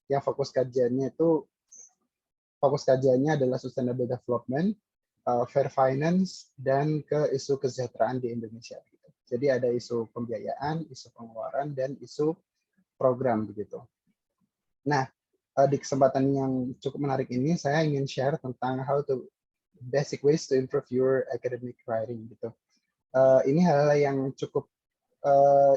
yang fokus kajiannya adalah sustainable development, fair finance, dan ke isu kesejahteraan di Indonesia. Gitu. Jadi ada isu pembiayaan, isu pengeluaran, dan isu program begitu. Nah, di kesempatan yang cukup menarik ini, saya ingin share tentang how to basic ways to improve your academic writing gitu. Ini hal-hal yang cukup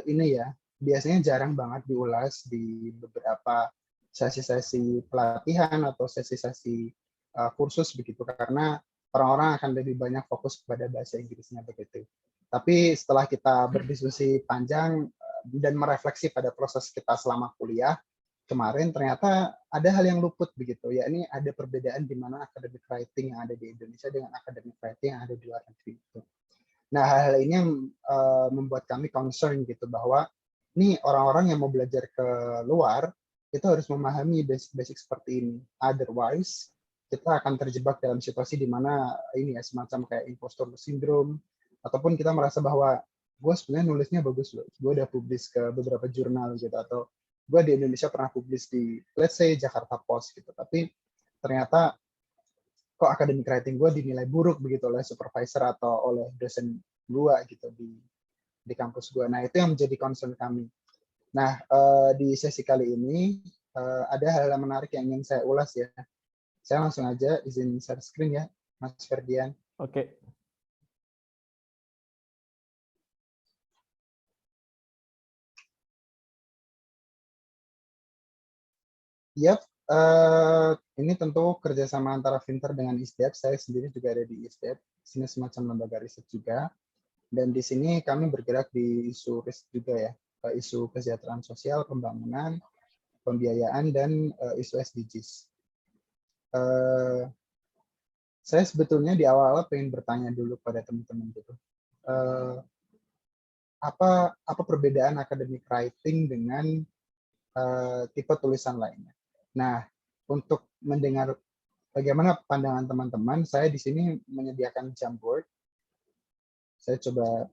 ini ya, biasanya jarang banget diulas di beberapa sesi-sesi pelatihan atau sesi-sesi kursus begitu, karena orang-orang akan lebih banyak fokus kepada bahasa Inggrisnya begitu. Tapi setelah kita berdiskusi panjang dan merefleksi pada proses kita selama kuliah kemarin, ternyata ada hal yang luput begitu, yakni ada perbedaan di mana academic writing yang ada di Indonesia dengan academic writing yang ada di luar negeri. Gitu. Nah, hal-hal ini yang membuat kami concern gitu, bahwa nih orang-orang yang mau belajar ke luar itu harus memahami basic-basic seperti ini. Otherwise, kita akan terjebak dalam situasi di mana ini ya, semacam kayak imposter syndrome, ataupun kita merasa bahwa gue sebenarnya nulisnya bagus loh, gue udah publish ke beberapa jurnal gitu, atau gue di Indonesia pernah publish di, let's say, Jakarta Post gitu, tapi ternyata kok academic writing gue dinilai buruk begitu oleh supervisor atau oleh dosen gue gitu di kampus gue. Nah, itu yang menjadi concern kami. Nah, di sesi kali ini ada hal yang menarik yang ingin saya ulas ya. Saya langsung aja izin share screen ya, Mas Ferdian. Oke. Yap, ini tentu kerjasama antara Vinter dengan ISDEP. Saya sendiri juga ada di ISDEP. Sini semacam lembaga riset juga. Dan di sini kami bergerak di isu riset juga ya, isu kesejahteraan sosial, pembangunan, pembiayaan, dan isu SDGs. Saya sebetulnya di awal-awal pengen bertanya dulu pada teman-teman gitu. Apa perbedaan academic writing dengan tipe tulisan lainnya? Nah, untuk mendengar bagaimana pandangan teman-teman, saya di sini menyediakan Jamboard. Saya coba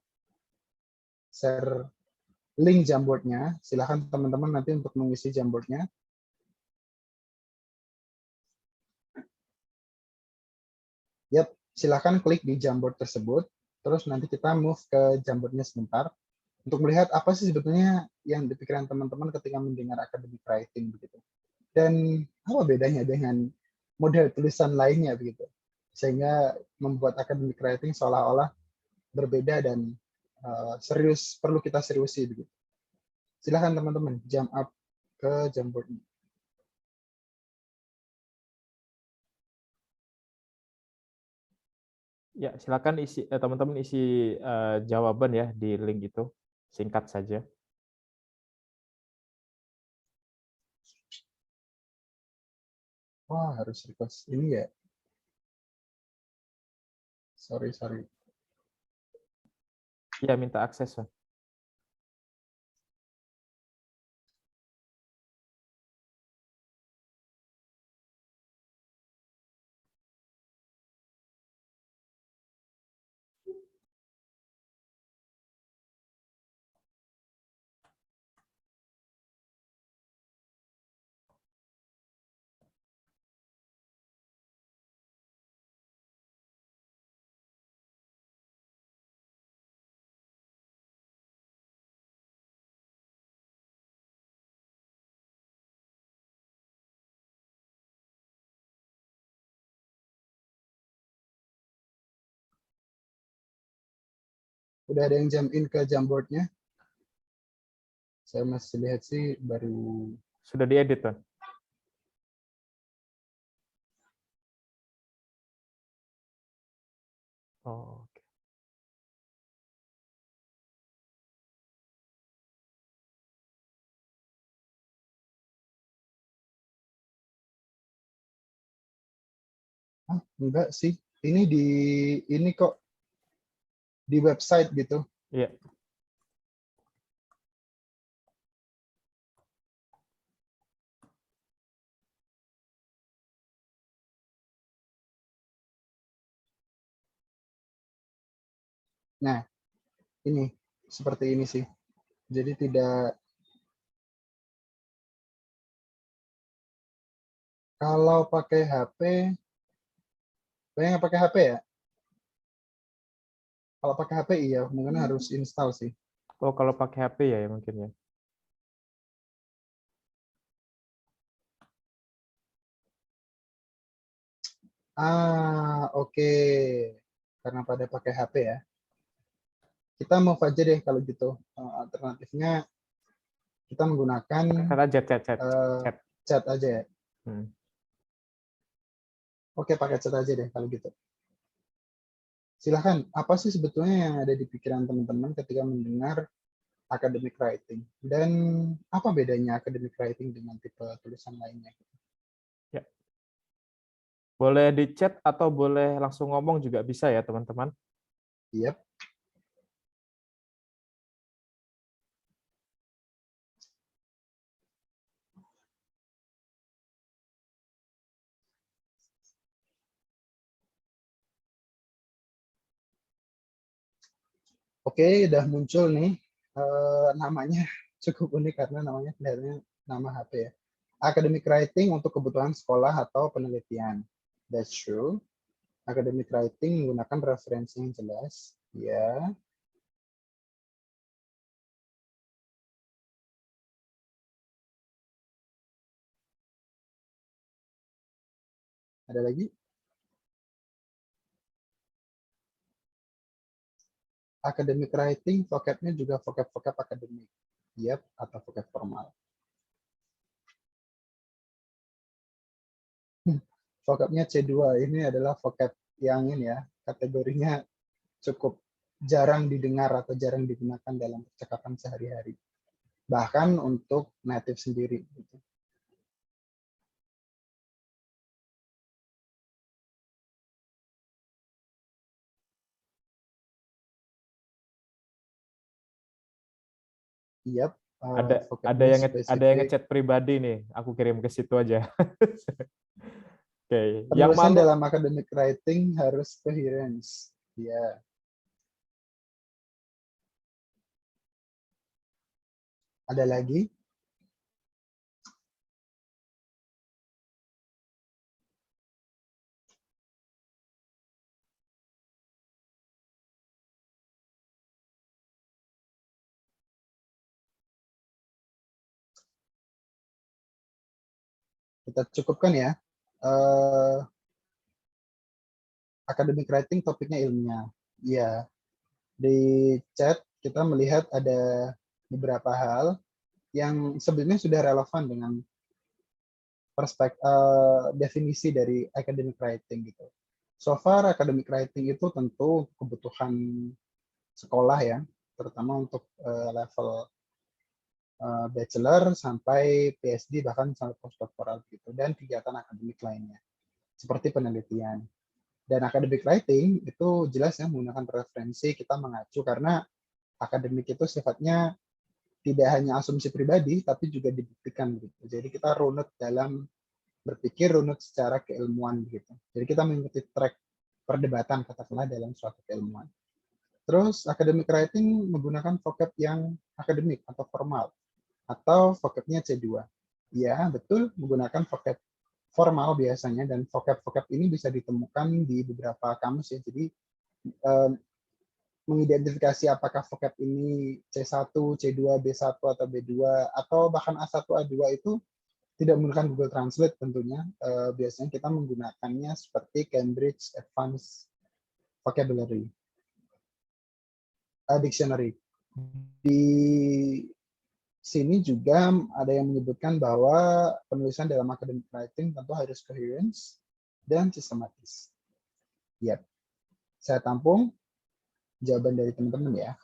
share link Jamboardnya. Silakan teman-teman nanti untuk mengisi Jamboardnya. Yap, silakan klik di Jamboard tersebut. Terus nanti kita move ke Jamboardnya sebentar untuk melihat apa sih sebetulnya yang dipikiran teman-teman ketika mendengar academic writing begitu. Dan apa bedanya dengan model tulisan lainnya begitu. Sehingga membuat academic writing seolah-olah berbeda dan serius, perlu kita seriusi begitu. Silakan teman-teman jump up ke Jamboard. Ya, silakan isi teman-teman isi jawaban ya di link itu, singkat saja. Wah, harus request ini ya. Sorry. Ya, minta akses. Udah ada yang jump in ke Jamboardnya? Saya masih lihat sih baru. Sudah diedit, Ton? Oh, oke. Enggak sih. Ini kok di website gitu. Iya. Nah, ini seperti ini sih. Jadi tidak Kalau pakai HP, banyak yang pakai HP ya? Kalau pakai HP iya, mungkin harus install sih. Oh, kalau pakai HP ya, mungkin ya. Oke. Karena pada pakai HP ya. Kita mau aja deh kalau gitu. Alternatifnya kita menggunakan Kata eh, chat. chat aja ya. Hmm. Oke, pakai chat aja deh kalau gitu. Silahkan, apa sih sebetulnya yang ada di pikiran teman-teman ketika mendengar academic writing? Dan apa bedanya academic writing dengan tipe tulisan lainnya? Ya. Boleh di chat atau boleh langsung ngomong juga bisa ya, teman-teman. Yep. Oke, udah muncul nih. Namanya cukup unik karena namanya kelihatannya nama HP ya. Academic writing untuk kebutuhan sekolah atau penelitian. That's true. Academic writing menggunakan referensi yang jelas. Ya. Ada lagi? Academic writing, vocabnya juga vocab akademik. Yep, atau vocab formal. Vocabnya C2, ini adalah vocab yang ini ya, kategorinya cukup jarang didengar atau jarang digunakan dalam percakapan sehari-hari. Bahkan untuk native sendiri. Gitu. Yep, Ada vocabnya ada yang spesifik. ngechat pribadi nih. Aku kirim ke situ aja. Oke, yang Penulisan malu dalam academic writing harus coherence. Ya, ada lagi. Kita cukupkan ya. Academic writing topiknya ilmiah. Ya, di chat kita melihat ada beberapa hal yang sebenarnya sudah relevan dengan definisi dari academic writing gitu. So far academic writing itu tentu kebutuhan sekolah ya, terutama untuk level bachelor sampai PhD bahkan sampai postdoktoral gitu, dan kegiatan akademik lainnya seperti penelitian. Dan academic writing itu jelas ya menggunakan referensi, kita mengacu karena akademik itu sifatnya tidak hanya asumsi pribadi tapi juga dibuktikan gitu. Jadi kita runut dalam berpikir, runut secara keilmuan gitu. Jadi kita mengikuti track perdebatan katakanlah dalam suatu keilmuan. Terus academic writing menggunakan vocab yang akademik atau formal atau vocabnya C2. Ya, betul menggunakan vocab formal biasanya, dan vocab-vocab ini bisa ditemukan di beberapa kamus ya. Jadi mengidentifikasi apakah vocab ini C1, C2, B1 atau B2 atau bahkan A1, A2 itu tidak menggunakan Google Translate tentunya. Biasanya kita menggunakannya seperti Cambridge Advanced Vocabulary Dictionary. Di sini juga ada yang menyebutkan bahwa penulisan dalam academic writing tentu harus coherence dan sistematis. Yap, saya tampung jawaban dari teman-teman ya.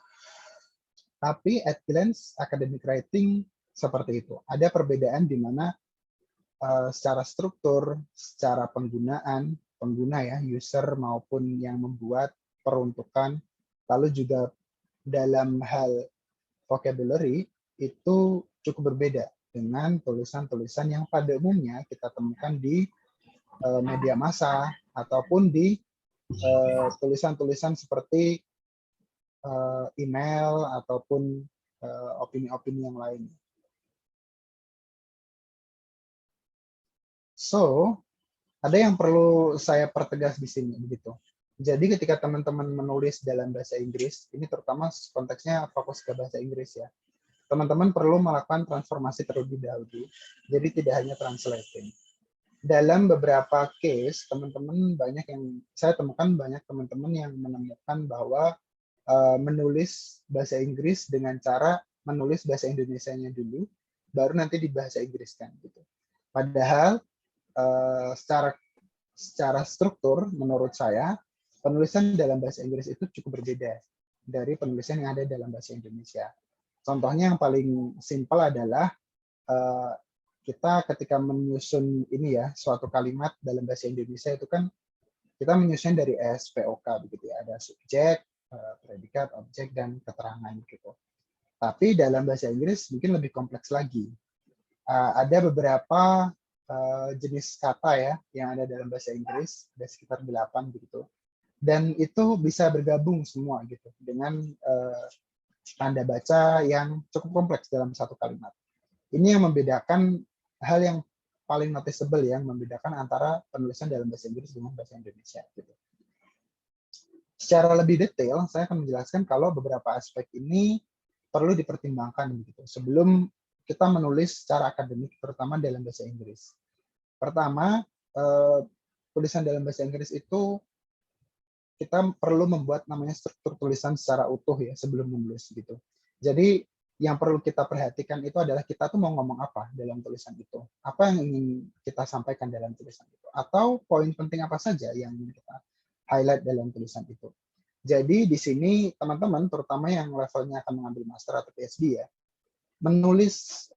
Tapi at glance academic writing seperti itu. Ada perbedaan di mana secara struktur, secara penggunaan, pengguna ya, user maupun yang membuat, peruntukan, lalu juga dalam hal vocabulary itu cukup berbeda dengan tulisan-tulisan yang pada umumnya kita temukan di media massa ataupun di tulisan-tulisan seperti email ataupun opini-opini yang lain. So, ada yang perlu saya pertegas di sini begitu. Jadi ketika teman-teman menulis dalam bahasa Inggris, ini terutama konteksnya fokus ke bahasa Inggris ya. Teman-teman perlu melakukan transformasi terlebih dahulu. Jadi tidak hanya translating. Dalam beberapa case, teman-teman banyak yang saya temukan banyak teman-teman yang menemukan bahwa menulis bahasa Inggris dengan cara menulis bahasa Indonesianya dulu, baru nanti di bahasa Inggriskan gitu. Padahal secara struktur menurut saya penulisan dalam bahasa Inggris itu cukup berbeda dari penulisan yang ada dalam bahasa Indonesia. Contohnya yang paling simpel adalah kita ketika menyusun ini ya suatu kalimat dalam bahasa Indonesia itu kan kita menyusun dari SPOK begitu ya, ada subjek, predikat, objek dan keterangan gitu. Tapi dalam bahasa Inggris mungkin lebih kompleks lagi. Ada beberapa jenis kata ya yang ada dalam bahasa Inggris, ada sekitar 8 begitu. Dan itu bisa bergabung semua gitu dengan tanda baca yang cukup kompleks dalam satu kalimat. Ini yang membedakan hal yang paling noticeable yang membedakan antara penulisan dalam bahasa Inggris dengan bahasa Indonesia gitu. Secara lebih detail, saya akan menjelaskan kalau beberapa aspek ini perlu dipertimbangkan begitu sebelum kita menulis secara akademik, terutama dalam bahasa Inggris. Pertama, tulisan dalam bahasa Inggris itu kita perlu membuat namanya struktur tulisan secara utuh ya sebelum menulis gitu. Jadi yang perlu kita perhatikan itu adalah kita tuh mau ngomong apa dalam tulisan itu. Apa yang ingin kita sampaikan dalam tulisan itu. Atau poin penting apa saja yang ingin kita highlight dalam tulisan itu. Jadi di sini teman-teman, terutama yang levelnya akan mengambil master atau PhD ya, menulis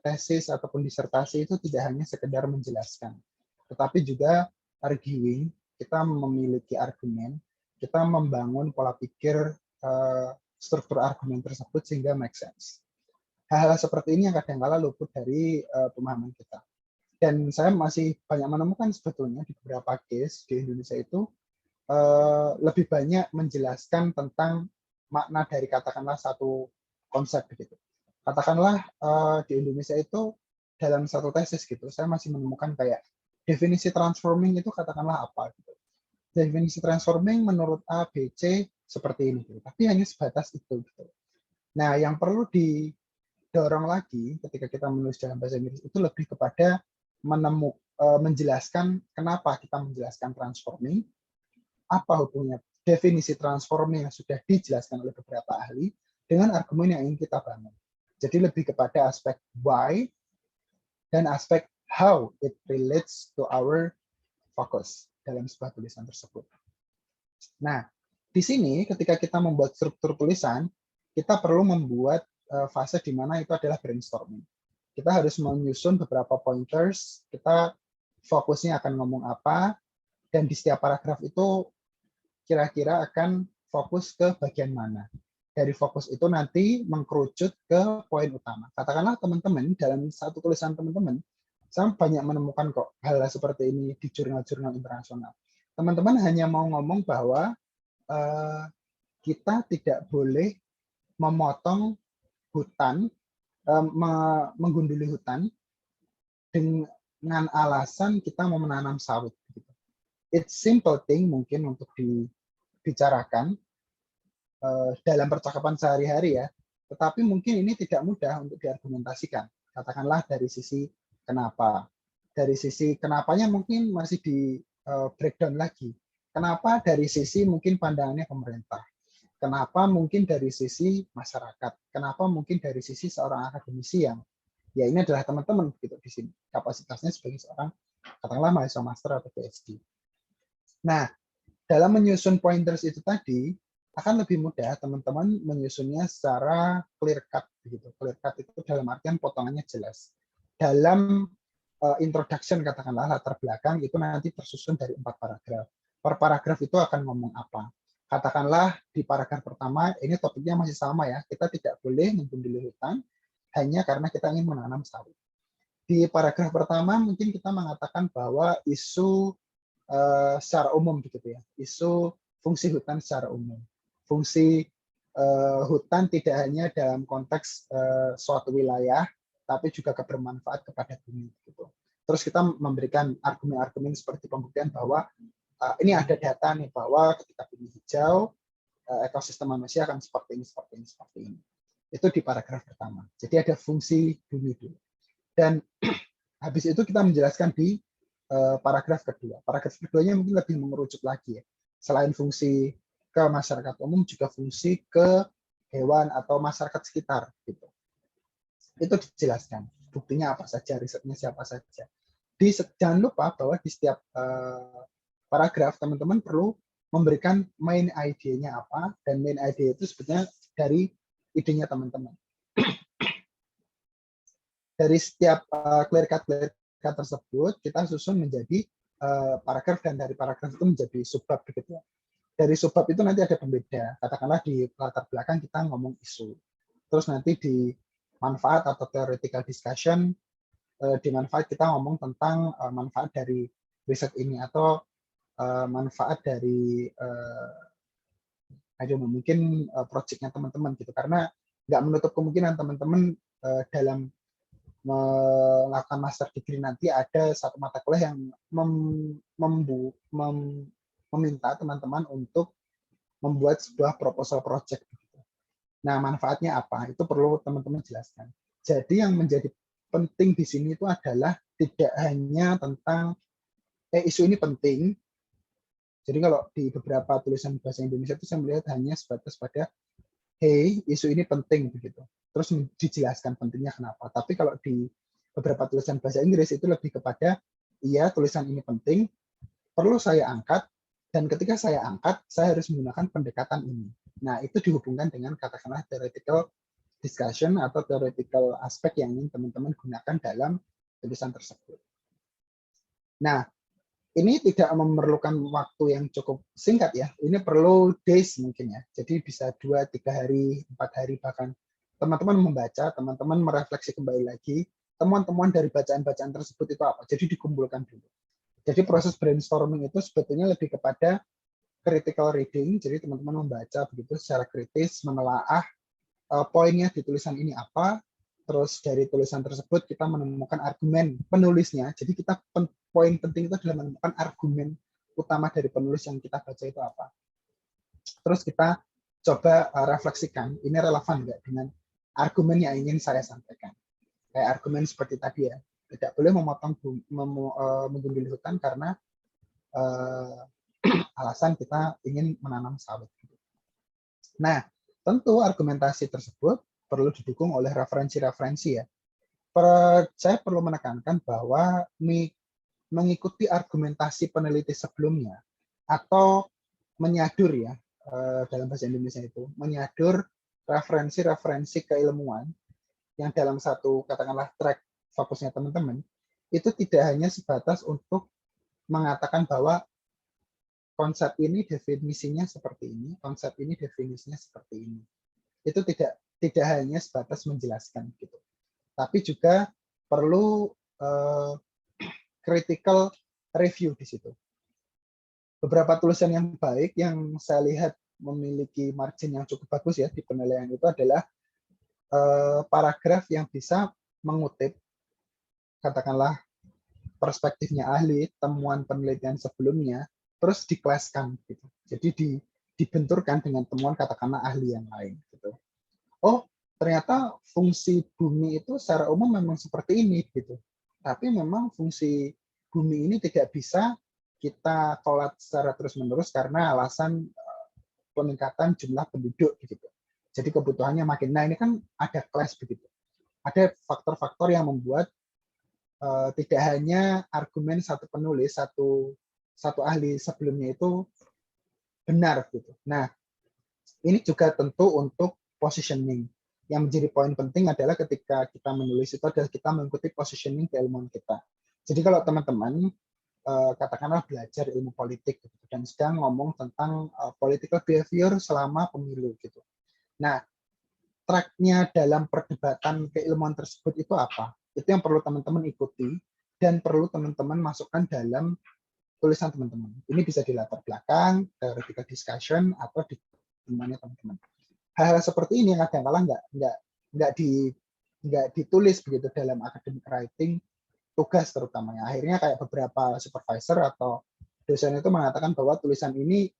tesis ataupun disertasi itu tidak hanya sekedar menjelaskan, tetapi juga arguing, kita memiliki argumen, kita membangun pola pikir struktur argumen tersebut sehingga make sense. Hal-hal seperti ini yang kadang-kala luput dari pemahaman kita. Dan saya masih banyak menemukan sebetulnya di beberapa case di Indonesia itu lebih banyak menjelaskan tentang makna dari katakanlah satu konsep begitu. Katakanlah di Indonesia itu dalam satu tesis gitu, saya masih menemukan kayak definisi transforming itu katakanlah apa gitu. Definisi transforming menurut A, B, C seperti ini gitu. Tapi hanya sebatas itu gitu. Nah, yang perlu didorong lagi ketika kita menulis dalam bahasa Inggris itu lebih kepada menjelaskan kenapa kita menjelaskan transforming, apa hubungannya definisi transforming yang sudah dijelaskan oleh beberapa ahli dengan argumen yang ingin kita bangun. Jadi lebih kepada aspek why dan aspek how it relates to our focus dalam sebuah tulisan tersebut. Nah, di sini ketika kita membuat struktur tulisan, kita perlu membuat fase di mana itu adalah brainstorming. Kita harus menyusun beberapa pointers, kita fokusnya akan ngomong apa, dan di setiap paragraf itu kira-kira akan fokus ke bagian mana. Dari fokus itu nanti mengkerucut ke poin utama. Katakanlah teman-teman, dalam satu tulisan teman-teman, saya banyak menemukan kok hal seperti ini di jurnal-jurnal internasional. Teman-teman hanya mau ngomong bahwa kita tidak boleh memotong hutan, menggunduli hutan dengan alasan kita mau menanam sawit. It's simple thing mungkin untuk dibicarakan dalam percakapan sehari-hari ya, tetapi mungkin ini tidak mudah untuk diargumentasikan. Katakanlah dari sisi kenapa. Dari sisi kenapanya mungkin masih di breakdown lagi. Kenapa dari sisi mungkin pandangannya pemerintah. Kenapa mungkin dari sisi masyarakat. Kenapa mungkin dari sisi seorang akademisi yang ya ini adalah teman-teman gitu di sini. Kapasitasnya sebagai seorang katakanlah mahasiswa master atau PhD. Nah, dalam menyusun pointers itu tadi, akan lebih mudah teman-teman menyusunnya secara clear cut. Gitu. Clear cut itu dalam artian potongannya jelas. Dalam introduction, katakanlah latar belakang, itu nanti tersusun dari 4 paragraf. Per paragraf itu akan ngomong apa. Katakanlah di paragraf pertama, ini topiknya masih sama ya, kita tidak boleh menggunduli hutan, hanya karena kita ingin menanam sawit. Di paragraf pertama mungkin kita mengatakan bahwa isu secara umum begitu ya, isu fungsi hutan secara umum. Fungsi hutan tidak hanya dalam konteks suatu wilayah, tapi juga kebermanfaat kepada bumi. Gitu. Terus kita memberikan argumen-argumen seperti pembuktian bahwa ini ada data nih bahwa ketika bumi hijau ekosistem manusia akan seperti ini, seperti ini, seperti ini. Itu di paragraf pertama. Jadi ada fungsi bumi dulu. Dan habis itu kita menjelaskan di paragraf kedua. Paragraf keduanya mungkin lebih mengerucut lagi ya. Selain fungsi ke masyarakat umum, juga fungsi ke hewan atau masyarakat sekitar. Gitu. Itu dijelaskan. Buktinya apa saja, risetnya siapa saja. Jangan lupa bahwa di setiap paragraf teman-teman perlu memberikan main idea-nya apa, dan main idea itu sebetulnya dari idenya teman-teman. Dari setiap clear cut tersebut, kita susun menjadi paragraf, dan dari paragraf itu menjadi subbab begitu. Dari subbab itu nanti ada pembeda. Katakanlah di latar belakang kita ngomong isu. Terus nanti di manfaat atau theoretical discussion, di manfaat kita ngomong tentang manfaat dari riset ini, atau manfaat dari mungkin projectnya teman-teman gitu. Karena nggak menutup kemungkinan teman-teman dalam melakukan master degree nanti ada satu mata kuliah yang meminta teman-teman untuk membuat sebuah proposal project. Nah, manfaatnya apa? Itu perlu teman-teman jelaskan. Jadi yang menjadi penting di sini itu adalah tidak hanya tentang isu ini penting. Jadi kalau di beberapa tulisan bahasa Indonesia itu saya melihat hanya sebatas pada hey, isu ini penting begitu. Terus dijelaskan pentingnya kenapa. Tapi kalau di beberapa tulisan bahasa Inggris itu lebih kepada iya, tulisan ini penting, perlu saya angkat, dan ketika saya angkat, saya harus menggunakan pendekatan ini. Nah, itu dihubungkan dengan katakanlah theoretical discussion atau theoretical aspek yang ingin teman-teman gunakan dalam tulisan tersebut. Nah, ini tidak memerlukan waktu yang cukup singkat ya. Ini perlu days mungkin ya. Jadi bisa 2, 3 hari, 4 hari bahkan. Teman-teman membaca, teman-teman merefleksi kembali lagi, temuan-temuan dari bacaan-bacaan tersebut itu apa. Jadi dikumpulkan dulu. Jadi proses brainstorming itu sebetulnya lebih kepada critical reading. Jadi teman-teman membaca begitu secara kritis, menelaah poinnya di tulisan ini apa. Terus dari tulisan tersebut kita menemukan argumen penulisnya. Jadi kita poin penting itu adalah menemukan argumen utama dari penulis yang kita baca itu apa. Terus kita coba refleksikan, ini relevan nggak dengan argumen yang ingin saya sampaikan. Kayak argumen seperti tadi ya, tidak boleh memotong menggunduli hutan karena alasan kita ingin menanam sawit. Nah, tentu argumentasi tersebut perlu didukung oleh referensi-referensi ya. Saya perlu menekankan bahwa mengikuti argumentasi peneliti sebelumnya atau menyadur ya, dalam bahasa Indonesia itu, menyadur referensi-referensi keilmuan yang dalam satu katakanlah track fokusnya teman-teman, itu tidak hanya sebatas untuk mengatakan bahwa konsep ini definisinya seperti ini, konsep ini definisinya seperti ini. Itu tidak hanya sebatas menjelaskan gitu. Tapi juga perlu critical review di situ. Beberapa tulisan yang baik yang saya lihat memiliki margin yang cukup bagus ya di penilaian itu adalah paragraf yang bisa mengutip katakanlah perspektifnya ahli, temuan penelitian sebelumnya, terus dikelaskan gitu. Jadi dibenturkan dengan temuan katakanlah ahli yang lain gitu. Oh, ternyata fungsi bumi itu secara umum memang seperti ini gitu. Tapi memang fungsi bumi ini tidak bisa kita tolak secara terus-menerus karena alasan peningkatan jumlah penduduk gitu. Jadi kebutuhannya makin. Nah, ini kan ada clash begitu. Ada faktor-faktor yang membuat tidak hanya argumen satu penulis, satu ahli sebelumnya itu benar gitu. Nah, ini juga tentu untuk positioning. Yang menjadi poin penting adalah ketika kita menulis itu adalah kita mengikuti positioning keilmuan kita. Jadi kalau teman-teman katakanlah belajar ilmu politik gitu, dan sedang ngomong tentang political behavior selama pemilu gitu. Nah, tracknya dalam perdebatan keilmuan tersebut itu apa? Itu yang perlu teman-teman ikuti dan perlu teman-teman masukkan dalam tulisan teman-teman. Ini bisa di latar belakang, theoretical discussion, atau di temannya teman-teman. Hal-hal seperti ini yang kadang-kala nggak ditulis begitu dalam academic writing tugas terutamanya. Akhirnya kayak beberapa supervisor atau dosen itu mengatakan bahwa tulisan ini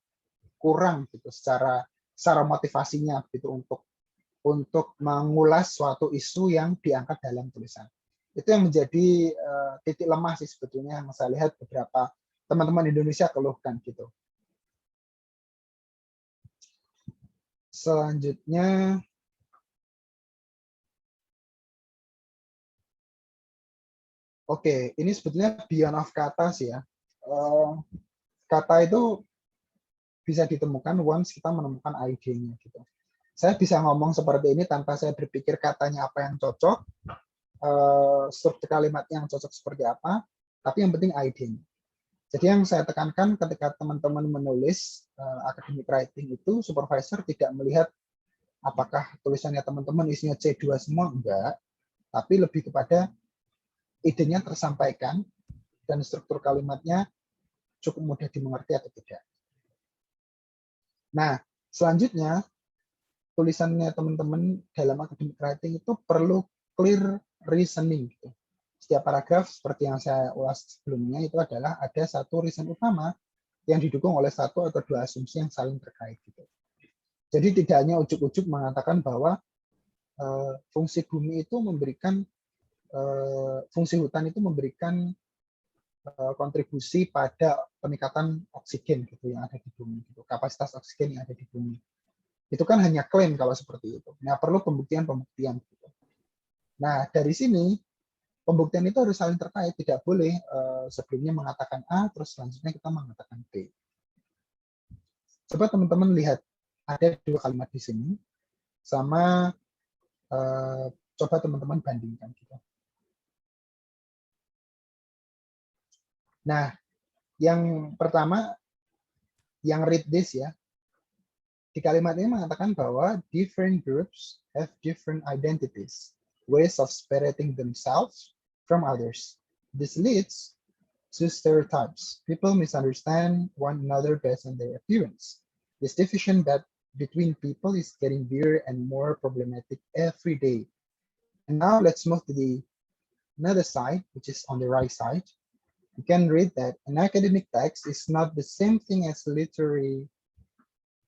kurang gitu secara motivasinya gitu untuk mengulas suatu isu yang diangkat dalam tulisan. Itu yang menjadi titik lemah sih sebetulnya yang saya lihat beberapa teman-teman Indonesia keluhkan gitu. Selanjutnya, oke, ini sebetulnya beyond of kata sih ya. Kata itu bisa ditemukan once kita menemukan ID-nya gitu. Saya bisa ngomong seperti ini tanpa saya berpikir katanya apa yang cocok, struktur kalimat yang cocok seperti apa, tapi yang penting ID-nya. Jadi yang saya tekankan ketika teman-teman menulis academic writing itu, supervisor tidak melihat apakah tulisannya teman-teman isinya C2 semua, enggak, tapi lebih kepada idenya tersampaikan dan struktur kalimatnya cukup mudah dimengerti atau tidak. Nah, selanjutnya tulisannya teman-teman dalam academic writing itu perlu clear reasoning. Gitu. Setiap paragraf seperti yang saya ulas sebelumnya itu adalah ada satu reason utama yang didukung oleh satu atau dua asumsi yang saling terkait. Gitu. Jadi tidak hanya ujuk-ujuk mengatakan bahwa fungsi bumi itu memberikan fungsi hutan itu memberikan kontribusi pada peningkatan oksigen gitu yang ada di bumi, gitu. Kapasitas oksigen yang ada di bumi. Itu kan hanya klaim kalau seperti itu. Nah, perlu pembuktian-pembuktian. Gitu. Nah, dari sini pembuktian itu harus saling terkait. Tidak boleh sebelumnya mengatakan A, terus selanjutnya kita mengatakan B. Coba teman-teman lihat, ada dua kalimat di sini, sama coba teman-teman bandingkan. Gitu. Nah, yang pertama, yang read this ya, di kalimat ini mengatakan bahwa different groups have different identities, ways of separating themselves from others. This leads to stereotypes. People misunderstand one another based on their appearance. This division between people is getting bigger and more problematic every day. And now let's move to the another side, which is on the right side. You can read that an academic text is not the same thing as literary,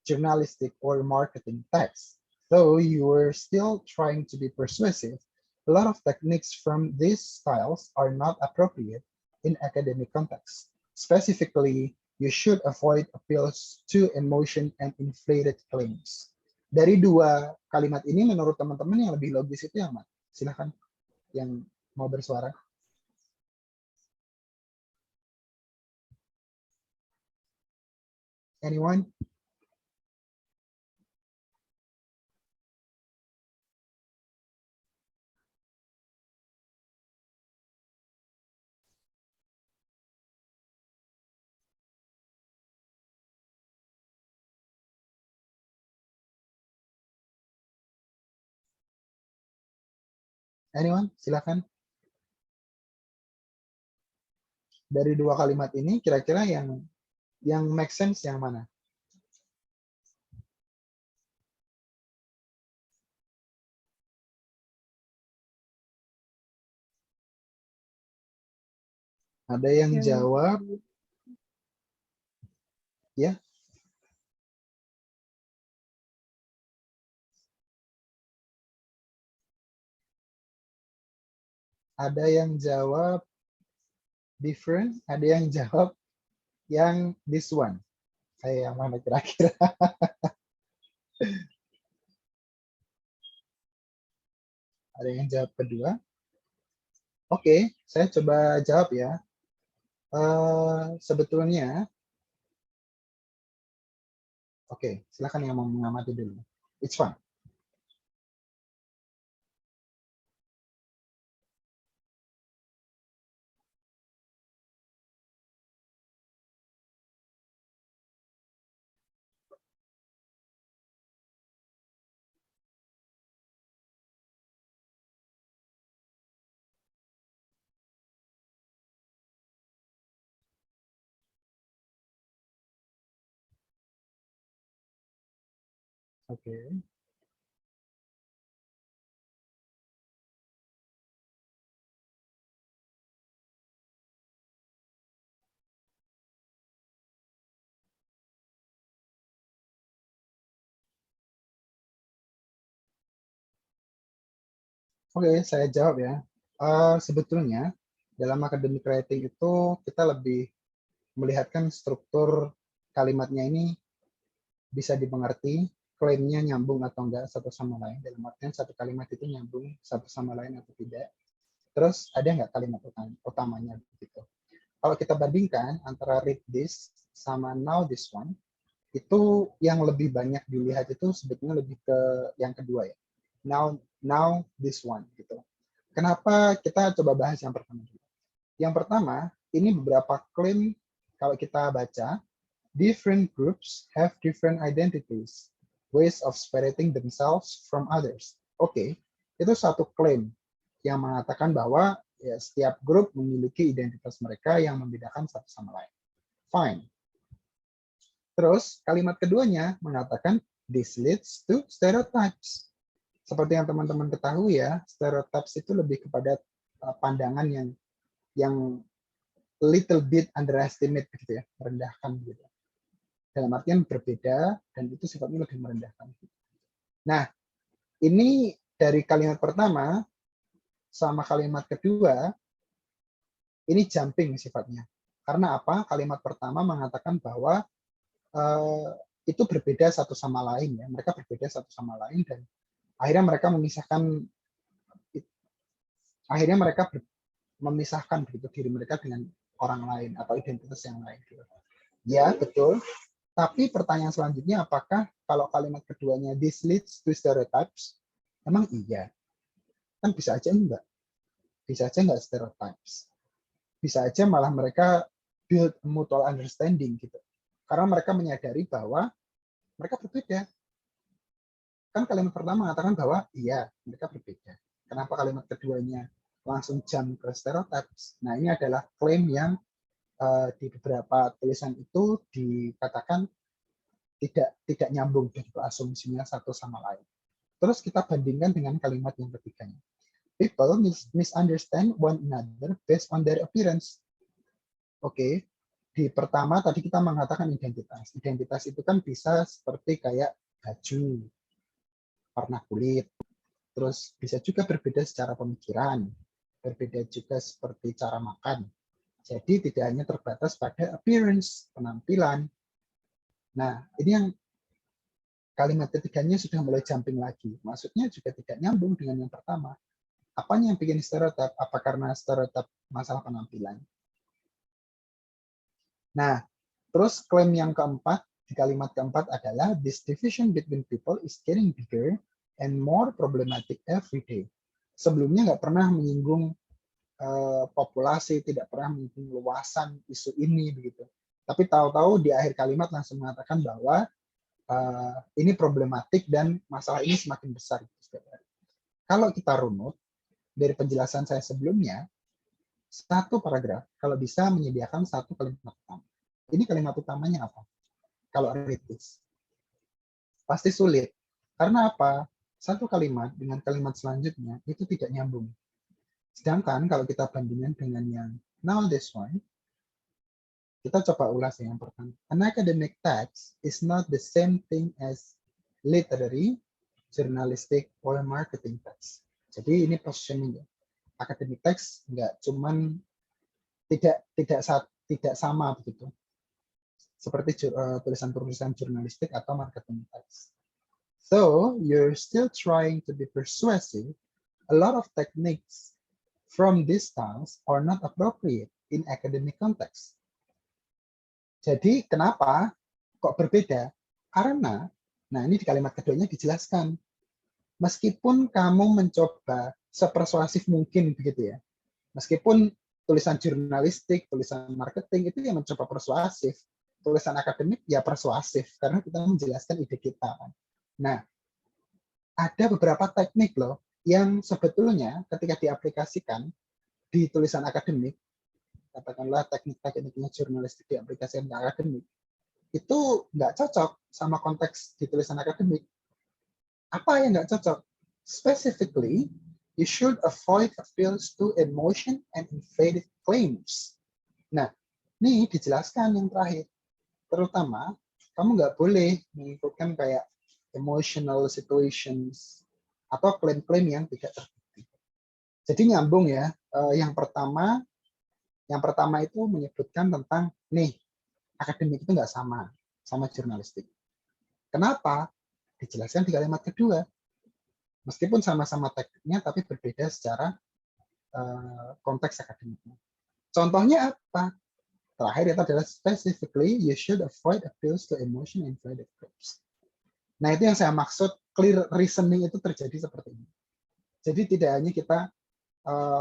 journalistic, or marketing text. Though you are still trying to be persuasive, a lot of techniques from these styles are not appropriate in academic context. Specifically, you should avoid appeals to emotion and inflated claims. Dari dua kalimat ini, menurut teman-teman yang lebih logis itu yang mana? Silahkan yang mau bersuara. Anyone? Anyone? Silahkan. Dari dua kalimat ini, kira-kira yang make sense yang mana? Ada yang jawab, ya? Ada yang jawab different, ada yang jawab yang this one. Kayak yang mana kira-kira? Ada yang jawab kedua. Oke, saya coba jawab ya. Sebetulnya, oke, silakan yang mau mengamati dulu. It's fine. Oke. Oke, saya jawab ya. Sebetulnya dalam academic writing itu kita lebih melihatkan struktur kalimatnya ini bisa dimengerti, klaimnya nyambung atau enggak satu sama lain. Dalam artian satu kalimat itu nyambung satu sama lain atau tidak. Terus ada nggak kalimat utamanya begitu. Kalau kita bandingkan antara read this sama now this one, itu yang lebih banyak dilihat itu sebetulnya lebih ke yang kedua ya. Now this one gitu. Kenapa kita coba bahas yang pertama dulu? Yang pertama, ini beberapa klaim kalau kita baca, different groups have different identities, ways of separating themselves from others. Oke, itu satu klaim yang mengatakan bahwa ya, setiap grup memiliki identitas mereka yang membedakan satu sama lain. Fine. Terus kalimat keduanya mengatakan this leads to stereotypes. Seperti yang teman-teman ketahui ya, stereotypes itu lebih kepada pandangan yang little bit underestimate gitu ya, merendahkan gitu. Dalam artian berbeda dan itu sifatnya lebih merendahkan. Nah, ini dari kalimat pertama sama kalimat kedua ini jumping sifatnya. Karena apa? Kalimat pertama mengatakan bahwa itu berbeda satu sama lain ya. Mereka berbeda satu sama lain dan akhirnya mereka memisahkan begitu diri mereka dengan orang lain atau identitas yang lain. Ya, betul. Tapi pertanyaan selanjutnya, apakah kalau kalimat keduanya this leads to stereotypes? Emang iya? Kan bisa aja enggak. Bisa aja enggak stereotypes. Bisa aja malah mereka build mutual understanding gitu. Karena mereka menyadari bahwa mereka berbeda. Kan kalimat pertama mengatakan bahwa iya, mereka berbeda. Kenapa kalimat keduanya langsung jump ke stereotypes? Nah, ini adalah klaim yang di beberapa tulisan itu dikatakan tidak nyambung dari asumsinya satu sama lain. Terus kita bandingkan dengan kalimat yang ketiganya. People misunderstand one another based on their appearance. Oke, di pertama tadi kita mengatakan identitas. Identitas itu kan bisa seperti kayak baju, warna kulit, terus bisa juga berbeda secara pemikiran, berbeda juga seperti cara makan. Jadi tidak hanya terbatas pada appearance, penampilan. Nah, ini yang kalimat ketiganya sudah mulai jumping lagi. Maksudnya juga tidak nyambung dengan yang pertama. Apanya yang bikin stereotip? Apa karena stereotip masalah penampilan? Nah, terus klaim yang keempat, di kalimat keempat adalah this division between people is getting bigger and more problematic every day. Sebelumnya nggak pernah menyinggung populasi, tidak pernah menyinggung luasan isu ini begitu. Tapi tahu-tahu di akhir kalimat langsung mengatakan bahwa ini problematik dan masalah ini semakin besar. Kalau kita runut dari penjelasan saya sebelumnya, satu paragraf kalau bisa menyediakan satu kalimat utama. Ini kalimat utamanya apa? Kalau read this. Pasti sulit. Karena apa? Satu kalimat dengan kalimat selanjutnya itu tidak nyambung. Sedangkan kalau kita bandingkan dengan yang now this one, kita coba ulas yang pertama. An academic text is not the same thing as literary, journalistic, or marketing text. Jadi ini positioning ya. Academic text nggak cuman tidak sama begitu. Seperti tulisan-tulisan jurnalistik atau marketing text. So you're still trying to be persuasive. A lot of techniques from these styles are not appropriate in academic context. Jadi kenapa kok berbeda? Karena, nah ini di kalimat keduanya dijelaskan, meskipun kamu mencoba sepersuasif mungkin begitu ya, meskipun tulisan jurnalistik, tulisan marketing itu yang mencoba persuasif, tulisan akademik ya persuasif karena kita menjelaskan ide kita. Nah, ada beberapa teknik loh yang sebetulnya ketika diaplikasikan di tulisan akademik, katakanlah teknik-tekniknya jurnalistik diaplikasikan ke akademik, itu nggak cocok sama konteks di tulisan akademik. Apa yang nggak cocok? Specifically, you should avoid appeals to emotion and inflated claims. Nah, ini dijelaskan yang terakhir. Terutama, kamu nggak boleh mengikutkan kayak emotional situations atau klaim-klaim yang tidak terbukti. Jadi nyambung ya. Yang pertama itu menyebutkan tentang nih akademik itu nggak sama jurnalistik. Kenapa? Dijelaskan di kalimat kedua. Meskipun sama-sama tekniknya, tapi berbeda secara konteks akademiknya. Contohnya apa? Terakhir itu adalah specifically you should avoid appeals to emotion in private groups. Nah, itu yang saya maksud clear reasoning itu terjadi seperti ini. Jadi tidak hanya kita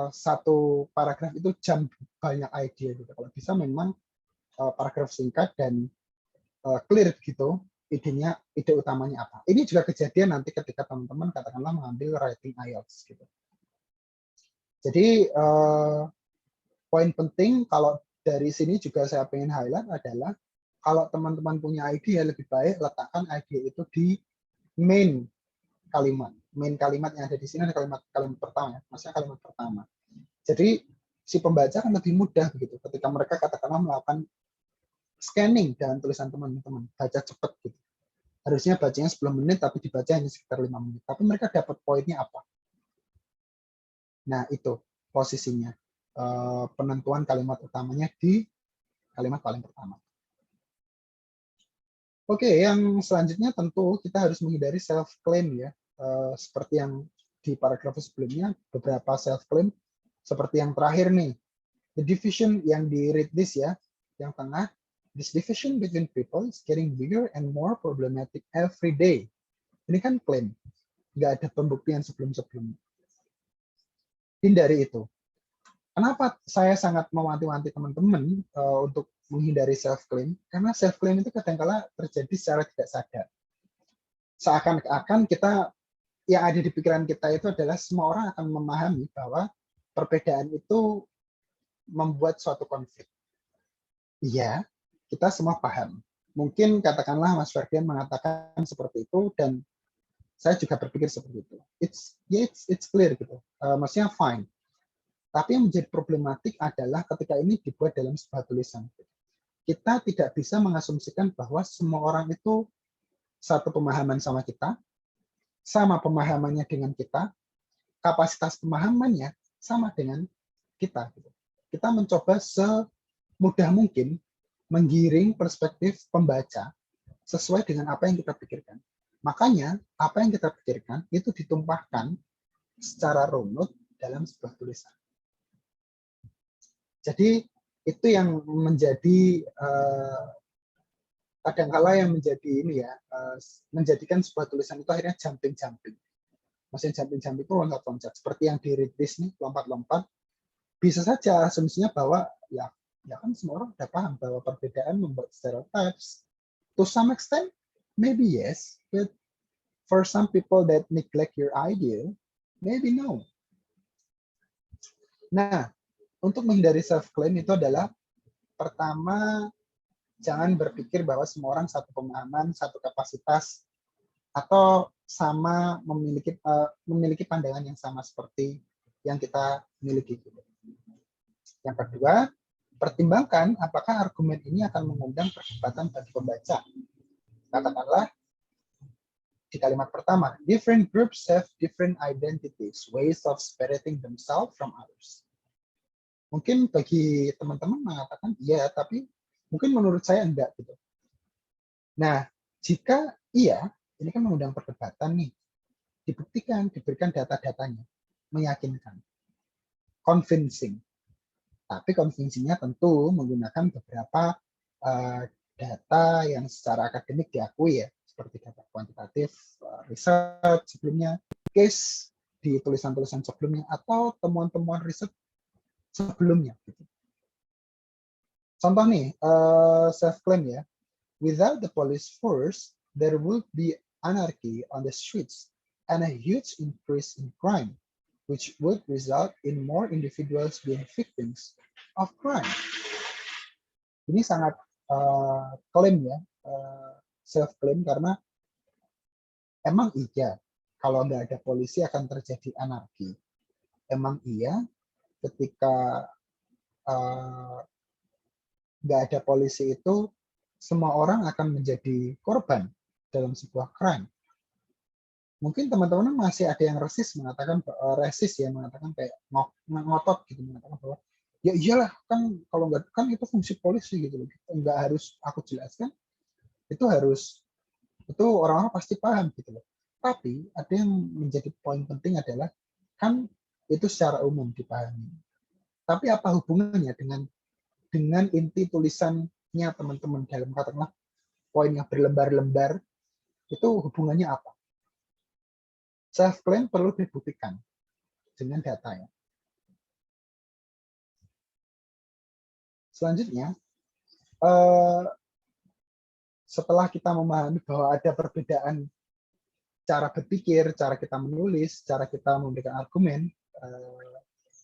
satu paragraf itu jam banyak ide gitu. Kalau bisa memang paragraf singkat dan clear gitu idenya, ide utamanya apa. Ini juga kejadian nanti ketika teman-teman katakanlah mengambil writing IELTS gitu. Jadi poin penting kalau dari sini juga saya pengen highlight adalah kalau teman-teman punya ide ya lebih baik letakkan ide itu di main kalimat. Main kalimat yang ada di sini adalah kalimat pertama ya, maksudnya kalimat pertama. Jadi si pembaca kan lebih mudah begitu ketika mereka katakanlah melakukan scanning dalam tulisan teman-teman, baca cepat gitu. Harusnya bacanya 10 menit tapi dibaca hanya sekitar 5 menit. Tapi mereka dapat poinnya apa? Nah, itu posisinya. Penentuan kalimat utamanya di kalimat paling pertama. Oke, yang selanjutnya tentu kita harus menghindari self-claim ya. Seperti yang di paragraf sebelumnya, beberapa self-claim. Seperti yang terakhir nih, the division yang di read this ya, yang tengah, this division between people is getting bigger and more problematic every day. Ini kan klaim, nggak ada pembuktian sebelum-sebelumnya. Hindari itu. Kenapa saya sangat mewanti-wanti teman-teman untuk menghindari self-claim? Karena self-claim itu kadang-kala terjadi secara tidak sadar. Seakan-akan kita, yang ada di pikiran kita itu adalah semua orang akan memahami bahwa perbedaan itu membuat suatu konflik. Iya, kita semua paham. Mungkin katakanlah Mas Ferdian mengatakan seperti itu dan saya juga berpikir seperti itu. It's clear gitu. Maksudnya fine. Tapi yang menjadi problematik adalah ketika ini dibuat dalam sebuah tulisan. Kita tidak bisa mengasumsikan bahwa semua orang itu satu pemahaman sama kita, sama pemahamannya dengan kita, kapasitas pemahamannya sama dengan kita. Kita mencoba semudah mungkin menggiring perspektif pembaca sesuai dengan apa yang kita pikirkan. Makanya, apa yang kita pikirkan itu ditumpahkan secara runut dalam sebuah tulisan. Jadi, itu yang menjadi kadangkala yang menjadi ini ya, menjadikan sebuah tulisan itu akhirnya jumping-jumping. Maksudnya jumping-jumping itu loncat-loncat. Seperti yang di read this nih, lompat-lompat. Bisa saja asumsinya bahwa ya kan semua orang sudah paham bahwa perbedaan membuat stereotypes. To some extent, maybe yes, but for some people that neglect your idea, maybe no. Nah, untuk menghindari self-claim itu adalah pertama, jangan berpikir bahwa semua orang satu pemahaman, satu kapasitas, atau sama memiliki pandangan yang sama seperti yang kita miliki. Yang kedua, pertimbangkan apakah argumen ini akan mengundang perdebatan bagi pembaca. Katakanlah di kalimat pertama, different groups have different identities, ways of separating themselves from others. Mungkin bagi teman-teman mengatakan iya, tapi mungkin menurut saya enggak gitu. Nah, jika iya, ini kan mengundang perdebatan nih. Dibuktikan, diberikan data-datanya, meyakinkan, convincing. Tapi convincingnya tentu menggunakan beberapa data yang secara akademik diakui ya, seperti data kuantitatif, riset sebelumnya, case di tulisan-tulisan sebelumnya, atau temuan-temuan riset sebelumnya. Contoh nih, self-claim ya, without the police force, there would be anarchy on the streets and a huge increase in crime, which would result in more individuals being victims of crime. Ini sangat klaim ya, self-claim, karena emang iya kalau nggak ada polisi akan terjadi anarki. Emang iya ketika nggak ada polisi itu semua orang akan menjadi korban dalam sebuah crime. Mungkin teman-teman masih ada yang mengatakan kayak ngotot gitu, mengatakan bahwa ya iyalah kan kalau nggak kan itu fungsi polisi gitu loh, nggak harus aku jelaskan, itu orang-orang pasti paham gitu loh. Tapi ada yang menjadi poin penting adalah kan itu secara umum dipahami. Tapi apa hubungannya dengan inti tulisannya teman-teman dalam katakanlah poin yang berlembar-lembar, itu hubungannya apa? Self claim perlu dibuktikan dengan data ya. Selanjutnya, setelah kita memahami bahwa ada perbedaan cara berpikir, cara kita menulis, cara kita memberikan argumen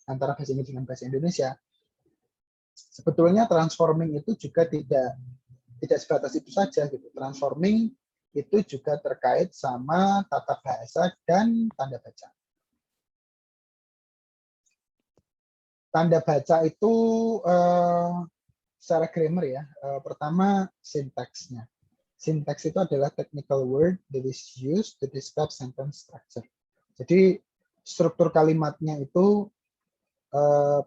antara bahasa Inggris dengan bahasa Indonesia, sebetulnya transforming itu juga tidak sebatas itu saja gitu. Transforming itu juga terkait sama tata bahasa dan tanda baca. Tanda baca itu secara grammar ya. Pertama sintaksnya. Syntax itu adalah technical word that is used to describe sentence structure. Jadi struktur kalimatnya itu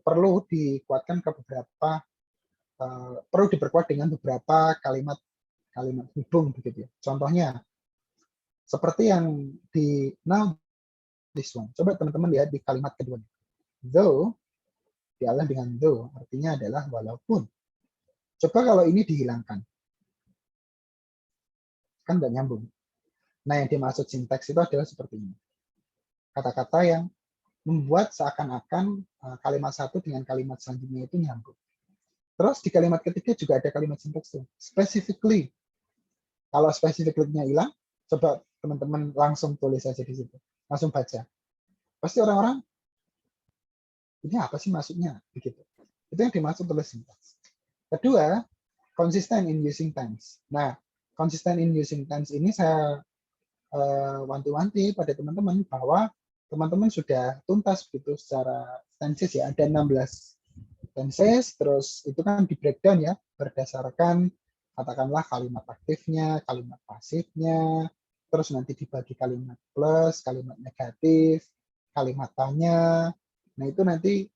perlu dikuatkan ke beberapa, perlu diperkuat dengan beberapa kalimat hubung begitu ya. Contohnya seperti yang di now this one. Coba teman-teman lihat di kalimat kedua. Though dialah dengan though artinya adalah walaupun. Coba kalau ini dihilangkan, kan nggak nyambung. Nah, yang dimaksud sintaks itu adalah seperti ini. Kata-kata yang membuat seakan-akan kalimat satu dengan kalimat selanjutnya itu nyambung. Terus di kalimat ketiga juga ada kalimat sintaks tuh. Specifically. Kalau specifically-nya hilang, coba teman-teman langsung tulis aja di situ. Langsung baca. Pasti orang-orang, ini apa sih maksudnya? Begitu. Itu yang dimaksud tulis sintaks. Kedua, consistent in using tense. Nah, consistent in using tense ini saya wanti-wanti pada teman-teman bahwa teman-teman sudah tuntas gitu secara tenses ya, ada 16 tenses, terus itu kan di breakdown ya berdasarkan katakanlah kalimat aktifnya, kalimat pasifnya, terus nanti dibagi kalimat plus, kalimat negatif, kalimat tanya. Nah, itu nanti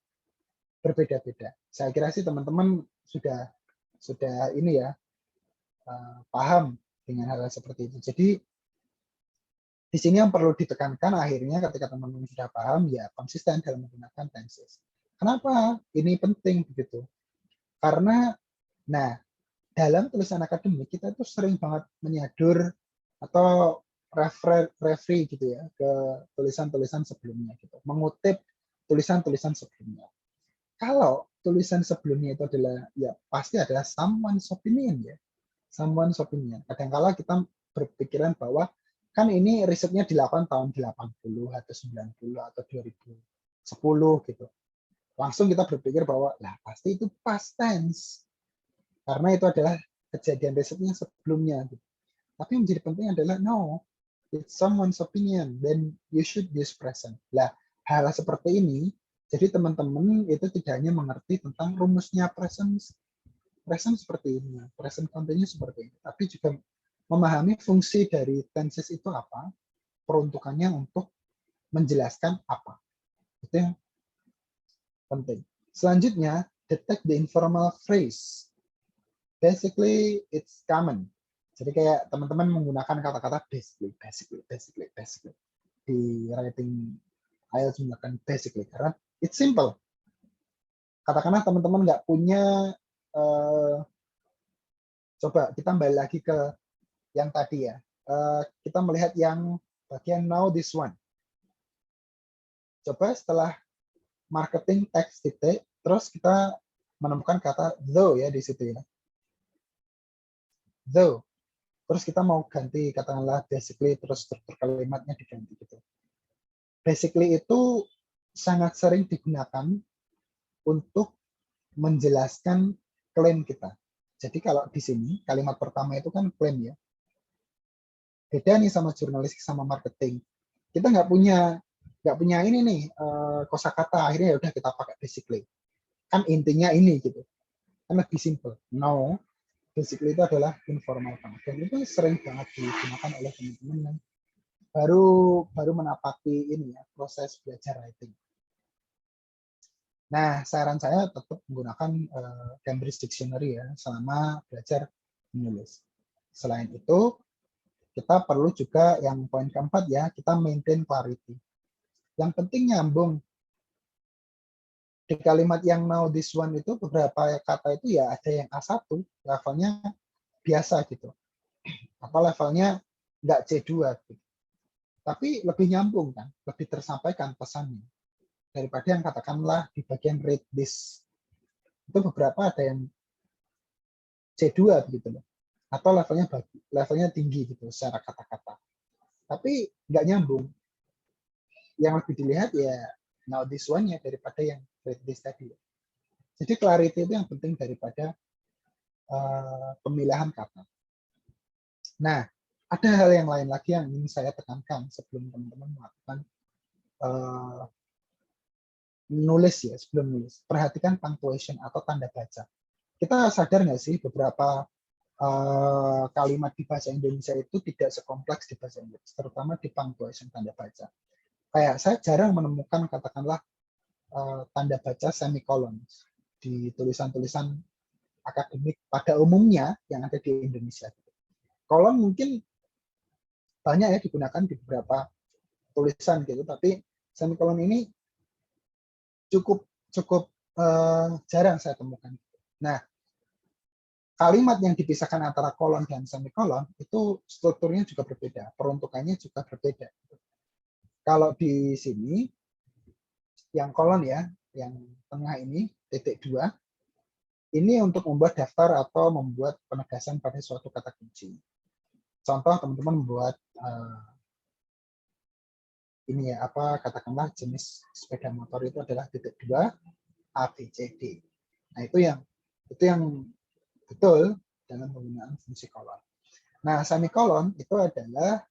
berbeda-beda. Saya kira sih teman-teman sudah ini ya paham dengan hal seperti itu. Jadi di sini yang perlu ditekankan akhirnya ketika teman-teman sudah paham ya konsisten dalam menggunakan tenses. Kenapa ini penting begitu? Karena nah dalam tulisan akademik kita itu sering banget menyadur atau referee gitu ya ke tulisan-tulisan sebelumnya gitu, mengutip tulisan-tulisan sebelumnya. Kalau tulisan sebelumnya itu adalah ya pasti adalah someone's opinion ya, someone's opinion. Kadang-kala kita berpikiran bahwa kan ini risetnya dilakukan tahun 80 atau 90 atau 2010 gitu. Langsung kita berpikir bahwa lah pasti itu past tense. Karena itu adalah kejadian risetnya sebelumnya gitu. Tapi yang menjadi penting adalah no, it's someone's opinion, then you should use present. Lah, hal seperti ini jadi teman-teman itu tidak hanya mengerti tentang rumusnya present seperti ini, present continuous seperti ini, tapi juga memahami fungsi dari tenses itu apa, peruntukannya untuk menjelaskan apa. Itu yang penting. Selanjutnya, detect the informal phrase. Basically, it's common. Jadi kayak teman-teman menggunakan kata-kata basically. Di writing IELTS menggunakan basically, karena it's simple. Katakanlah teman-teman nggak punya, coba kita kembali lagi ke yang tadi ya, kita melihat yang bagian now this one. Coba setelah marketing text titik, terus kita menemukan kata though ya di situ ya. Though. Terus kita mau ganti katakanlah basically, terus struktur kalimatnya diganti gitu. Basically itu sangat sering digunakan untuk menjelaskan klaim kita. Jadi kalau di sini kalimat pertama itu kan klaim ya. Beda nih sama jurnalistik sama marketing. Kita nggak punya ini nih kosakata, akhirnya ya udah kita pakai basically. Kan intinya ini gitu. Kan lebih simple. No, basically itu adalah informal banget. Dan itu sering banget digunakan oleh teman-teman yang baru menapaki ini ya, proses belajar writing. Nah, saran saya tetap menggunakan Cambridge Dictionary ya selama belajar menulis. Selain itu, kita perlu juga yang poin keempat ya, kita maintain clarity. Yang penting nyambung. Di kalimat yang now this one itu beberapa kata itu ya ada yang A1, levelnya biasa gitu. Apa levelnya nggak C2 gitu. Tapi lebih nyambung kan, lebih tersampaikan pesannya. Daripada yang katakanlah di bagian read this. Itu beberapa ada yang C2 begitu loh. Atau levelnya tinggi gitu secara kata-kata. Tapi nggak nyambung. Yang lebih dilihat ya now this one-nya daripada yang read this tadi. Jadi clarity itu yang penting daripada pemilihan kata. Nah, ada hal yang lain lagi yang ingin saya tekankan sebelum teman-teman melakukan nulis ya, sebelum nulis. Perhatikan punctuation atau tanda baca. Kita sadar nggak sih beberapa kalimat di bahasa Indonesia itu tidak sekompleks di bahasa Inggris, terutama di punctuation tanda baca. Kayak saya jarang menemukan katakanlah tanda baca semicolon di tulisan-tulisan akademik pada umumnya yang ada di Indonesia. Kolon mungkin banyak ya digunakan di beberapa tulisan gitu, tapi semicolon ini cukup jarang saya temukan. Nah, kalimat yang dipisahkan antara kolon dan semikolon itu strukturnya juga berbeda, peruntukannya juga berbeda. Kalau di sini yang kolon ya, yang tengah ini titik 2, ini untuk membuat daftar atau membuat penegasan pada suatu kata kunci. Contoh teman-teman membuat ini ya, apa katakanlah jenis sepeda motor itu adalah titik 2 A B C D. Nah, itu yang betul dalam penggunaan fungsi kolon. Nah, semikolon itu adalah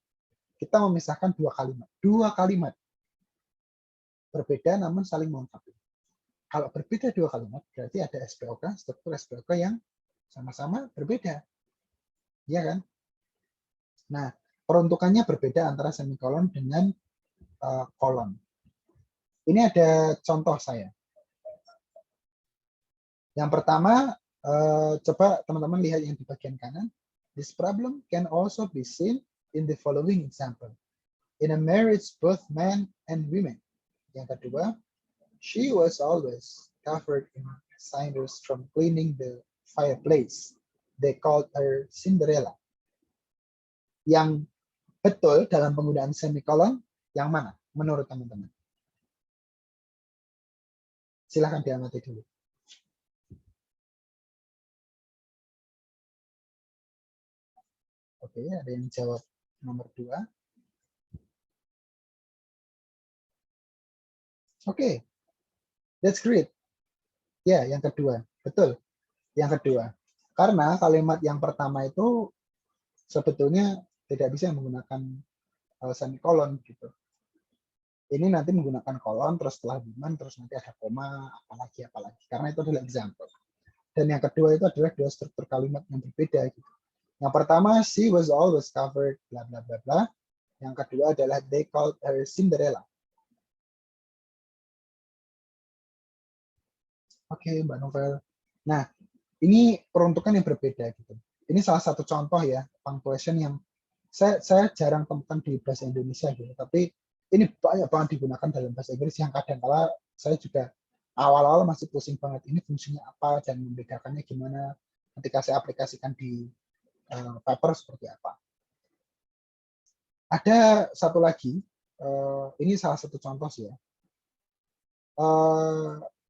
kita memisahkan dua kalimat. Dua kalimat berbeda namun saling melengkapi. Kalau berbeda dua kalimat, berarti ada SPOK, struktur SPOK yang sama-sama berbeda. Iya kan? Nah, peruntukannya berbeda antara semikolon dengan kolon. Ini ada contoh saya. Yang pertama, coba teman-teman lihat yang di bagian kanan. This problem can also be seen in the following example. In a marriage, both men and women. Yang kedua, she was always covered in cinders from cleaning the fireplace. They called her Cinderella. Yang betul dalam penggunaan semikolon, yang mana menurut teman-teman? Silahkan diamati dulu. Oke, ada yang jawab nomor 2. Oke, that's great. Ya, yang kedua. Betul, yang kedua. Karena kalimat yang pertama itu sebetulnya tidak bisa menggunakan semikolon gitu. Ini nanti menggunakan kolon, terus setelah diman, terus nanti ada koma, apalagi. Karena itu adalah example. Dan yang kedua itu adalah dua struktur kalimat yang berbeda gitu. Yang pertama, she was always covered, bla bla bla bla. Yang kedua adalah they called her Cinderella. Oke, Mbak Novel. Nah, ini peruntukan yang berbeda gitu. Ini salah satu contoh ya, punctuation yang saya jarang temukan di bahasa Indonesia gitu. Tapi ini banyak banget digunakan dalam bahasa Inggris yang kadang-kala saya juga awal-awal masih pusing banget. Ini fungsinya apa dan membedakannya gimana ketika saya aplikasikan di paper seperti apa. Ada satu lagi, ini salah satu contoh sih ya.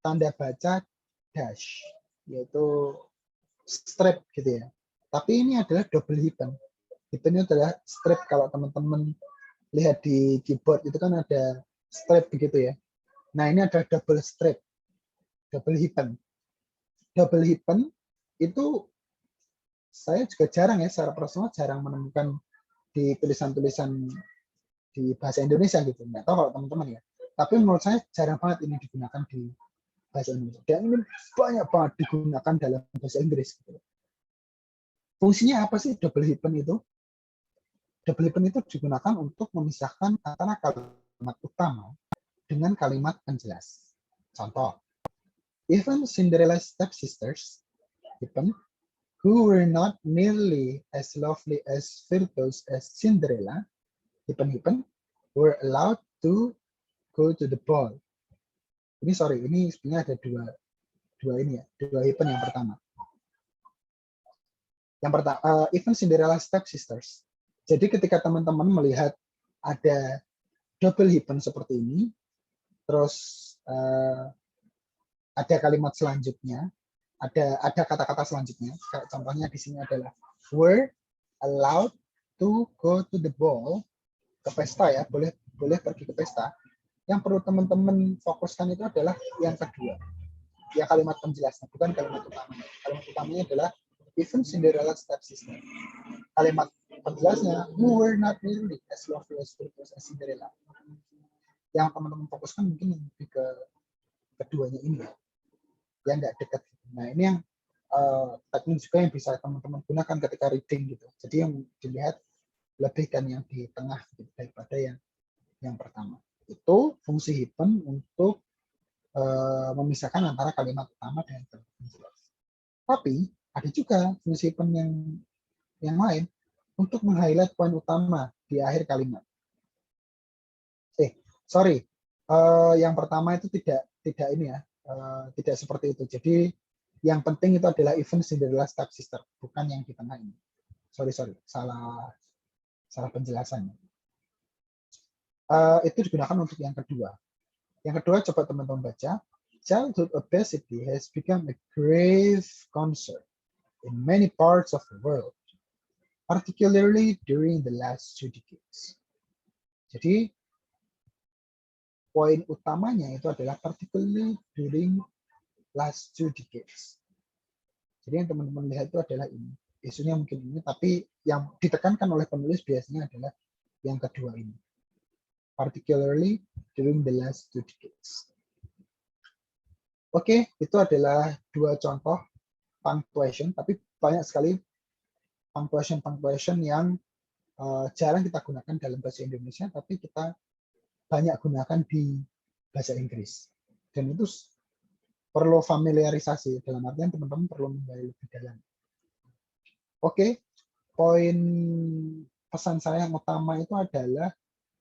Tanda baca dash, yaitu strip gitu ya. Tapi ini adalah double hyphen. Hyphen itu adalah strip. Kalau teman-teman lihat di keyboard itu kan ada strip begitu ya. Nah, ini ada double strip, double hyphen. Double hyphen itu saya juga jarang ya, secara personal jarang menemukan di tulisan-tulisan di bahasa Indonesia gitu. Nggak tahu kalau teman-teman ya. Tapi menurut saya jarang banget ini digunakan di bahasa Indonesia. Dan ini banyak banget digunakan dalam bahasa Inggris. Gitu. Fungsinya apa sih double hyphen itu? Double hyphen itu digunakan untuk memisahkan antara kalimat utama dengan kalimat penjelas. Contoh, even Cinderella's stepsisters, hyphen, who were not nearly as lovely as virtuous as Cinderella, hyphen, were allowed to go to the ball. Ini sebenarnya ada dua hyphen yang pertama. Yang pertama, even Cinderella stepsisters. Jadi ketika teman-teman melihat ada double hyphen seperti ini, terus ada kalimat selanjutnya, ada kata-kata selanjutnya. Contohnya di sini adalah were allowed to go to the ball, ke pesta ya, boleh pergi ke pesta. Yang perlu teman-teman fokuskan itu adalah yang kedua, ya kalimat penjelasnya, bukan kalimat utamanya. Kalimat utamanya adalah even Cinderella stepsister. Kalimat penjelasnya, who were not nearly as lovely as Cinderella. Yang teman-teman fokuskan mungkin lebih ke keduanya ini ya, yang nggak dekat. Nah ini yang teknik juga yang bisa teman-teman gunakan ketika reading gitu. Jadi yang dilihat lebih kan yang di tengah gitu, daripada yang pertama. Itu fungsi hyphen untuk memisahkan antara kalimat utama dan kalimat penjelas. Tapi ada juga fungsi hyphen yang lain untuk meng-highlight poin utama di akhir kalimat. Yang pertama itu tidak ini ya, tidak seperti itu. Jadi yang penting itu adalah even Cinderella stepsister, bukan yang di tengah ini. Sorry, salah penjelasannya. Itu digunakan untuk yang kedua. Yang kedua, coba teman-teman baca. Childhood obesity has become a grave concern in many parts of the world, particularly during the last 2 decades. Jadi, poin utamanya itu adalah particularly during last 2 decades. Jadi yang teman-teman lihat itu adalah ini. Isunya mungkin ini, tapi yang ditekankan oleh penulis biasanya adalah yang kedua ini. Particularly during the last 2 decades. Oke, itu adalah 2 contoh punctuation, tapi banyak sekali punctuation yang jarang kita gunakan dalam bahasa Indonesia, tapi kita banyak gunakan di bahasa Inggris. Dan itu perlu familiarisasi, dalam artian teman-teman perlu menggali lebih dalam. Oke, poin pesan saya yang utama itu adalah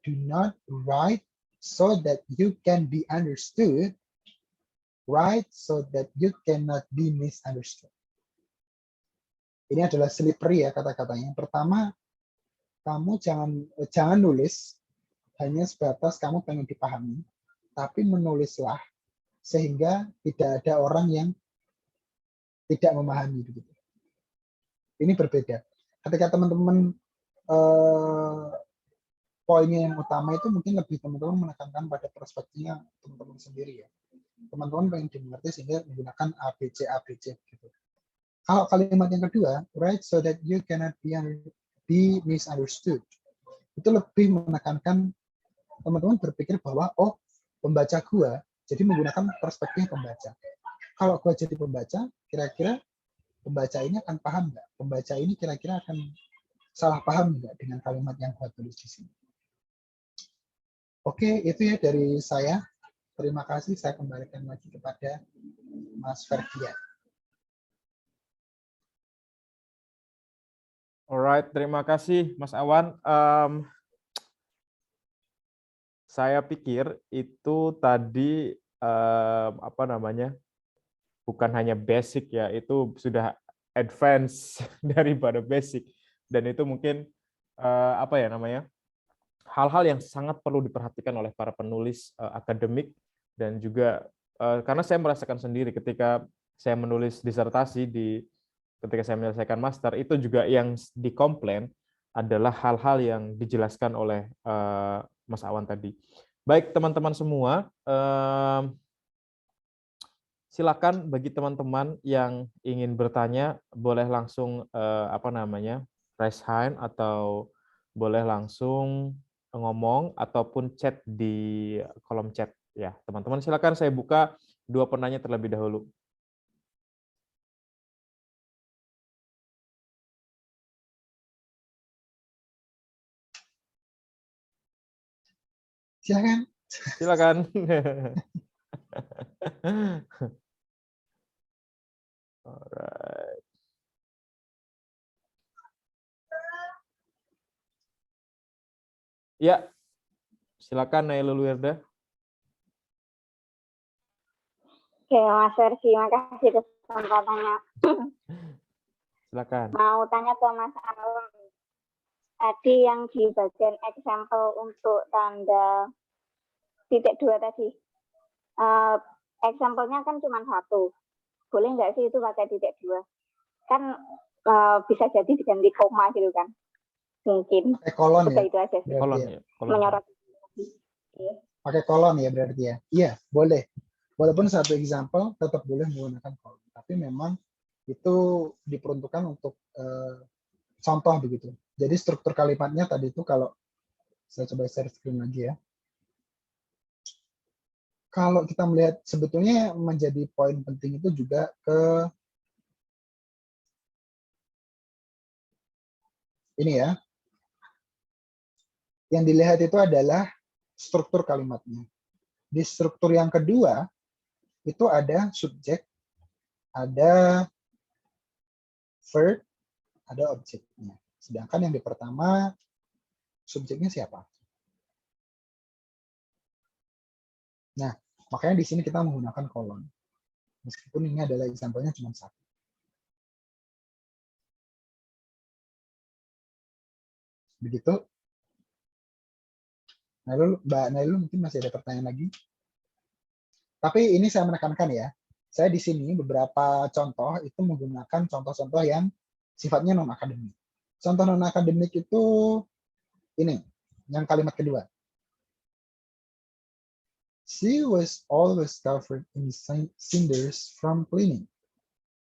do not write so that you can be understood, write so that you cannot be misunderstood. Ini adalah slippery ya kata-katanya. Yang pertama, kamu jangan nulis hanya sebatas kamu pengen dipahami, tapi menulislah sehingga tidak ada orang yang tidak memahami begitu. Ini berbeda. Ketika teman-teman poinnya yang utama itu mungkin lebih teman-teman menekankan pada perspektifnya teman-teman sendiri ya. Teman-teman pengen dimengerti sehingga menggunakan ABC gitu. Kalau kalimat yang kedua, write so that you cannot be misunderstood. Itu lebih menekankan teman-teman berpikir bahwa pembaca gua jadi menggunakan perspektif pembaca. Kalau gua jadi pembaca, kira-kira pembaca ini akan paham nggak? Pembaca ini kira-kira akan salah paham nggak dengan kalimat yang gua tulis di sini? Oke, itu ya dari saya. Terima kasih. Saya kembalikan lagi kepada Mas Ferdian. Alright, terima kasih Mas Awan. Saya pikir itu tadi bukan hanya basic ya, itu sudah advance daripada basic, dan itu mungkin hal-hal yang sangat perlu diperhatikan oleh para penulis akademik, dan juga karena saya merasakan sendiri ketika saya menulis disertasi ketika saya menyelesaikan master, itu juga yang dikomplain adalah hal-hal yang dijelaskan oleh Mas Awan tadi. Baik teman-teman semua, silakan bagi teman-teman yang ingin bertanya boleh langsung raise hand, atau boleh langsung ngomong ataupun chat di kolom chat ya. Teman-teman silakan, saya buka 2 penanya terlebih dahulu. Silakan. Silakan. Alright. Ya, silakan Nailul Wirda. Oke, Mas Versi, makasih kesempatannya. Silakan. Mau tanya ke Mas Alam. Tadi yang di bagian example untuk tanda titik 2 tadi. Example-nya kan cuma satu. Boleh nggak sih itu pakai titik 2? Kan bisa jadi diganti koma gitu kan. Mungkin. Pakai kolon ya. Itu aja sih. Kolon Ya. ya. Kolon. Menyorot. Pakai kolon ya berarti ya. Iya, boleh. Walaupun satu example tetap boleh menggunakan kolon. Tapi memang itu diperuntukkan untuk contoh begitu. Jadi struktur kalimatnya tadi itu kalau saya coba share screen lagi ya. Kalau kita melihat sebetulnya menjadi poin penting itu juga ke ini ya. Yang dilihat itu adalah struktur kalimatnya. Di struktur yang kedua itu ada subjek, ada verb, ada objeknya. Sedangkan yang di pertama subjeknya siapa? Nah, makanya di sini kita menggunakan kolon. Meskipun ini adalah example-nya cuma satu. Begitu. Mbak Nailul mungkin masih ada pertanyaan lagi. Tapi ini saya menekankan ya. Saya di sini beberapa contoh itu menggunakan contoh-contoh yang sifatnya non-akademik. Contoh non-akademik itu ini, yang kalimat kedua. She was always covered in cinders from cleaning.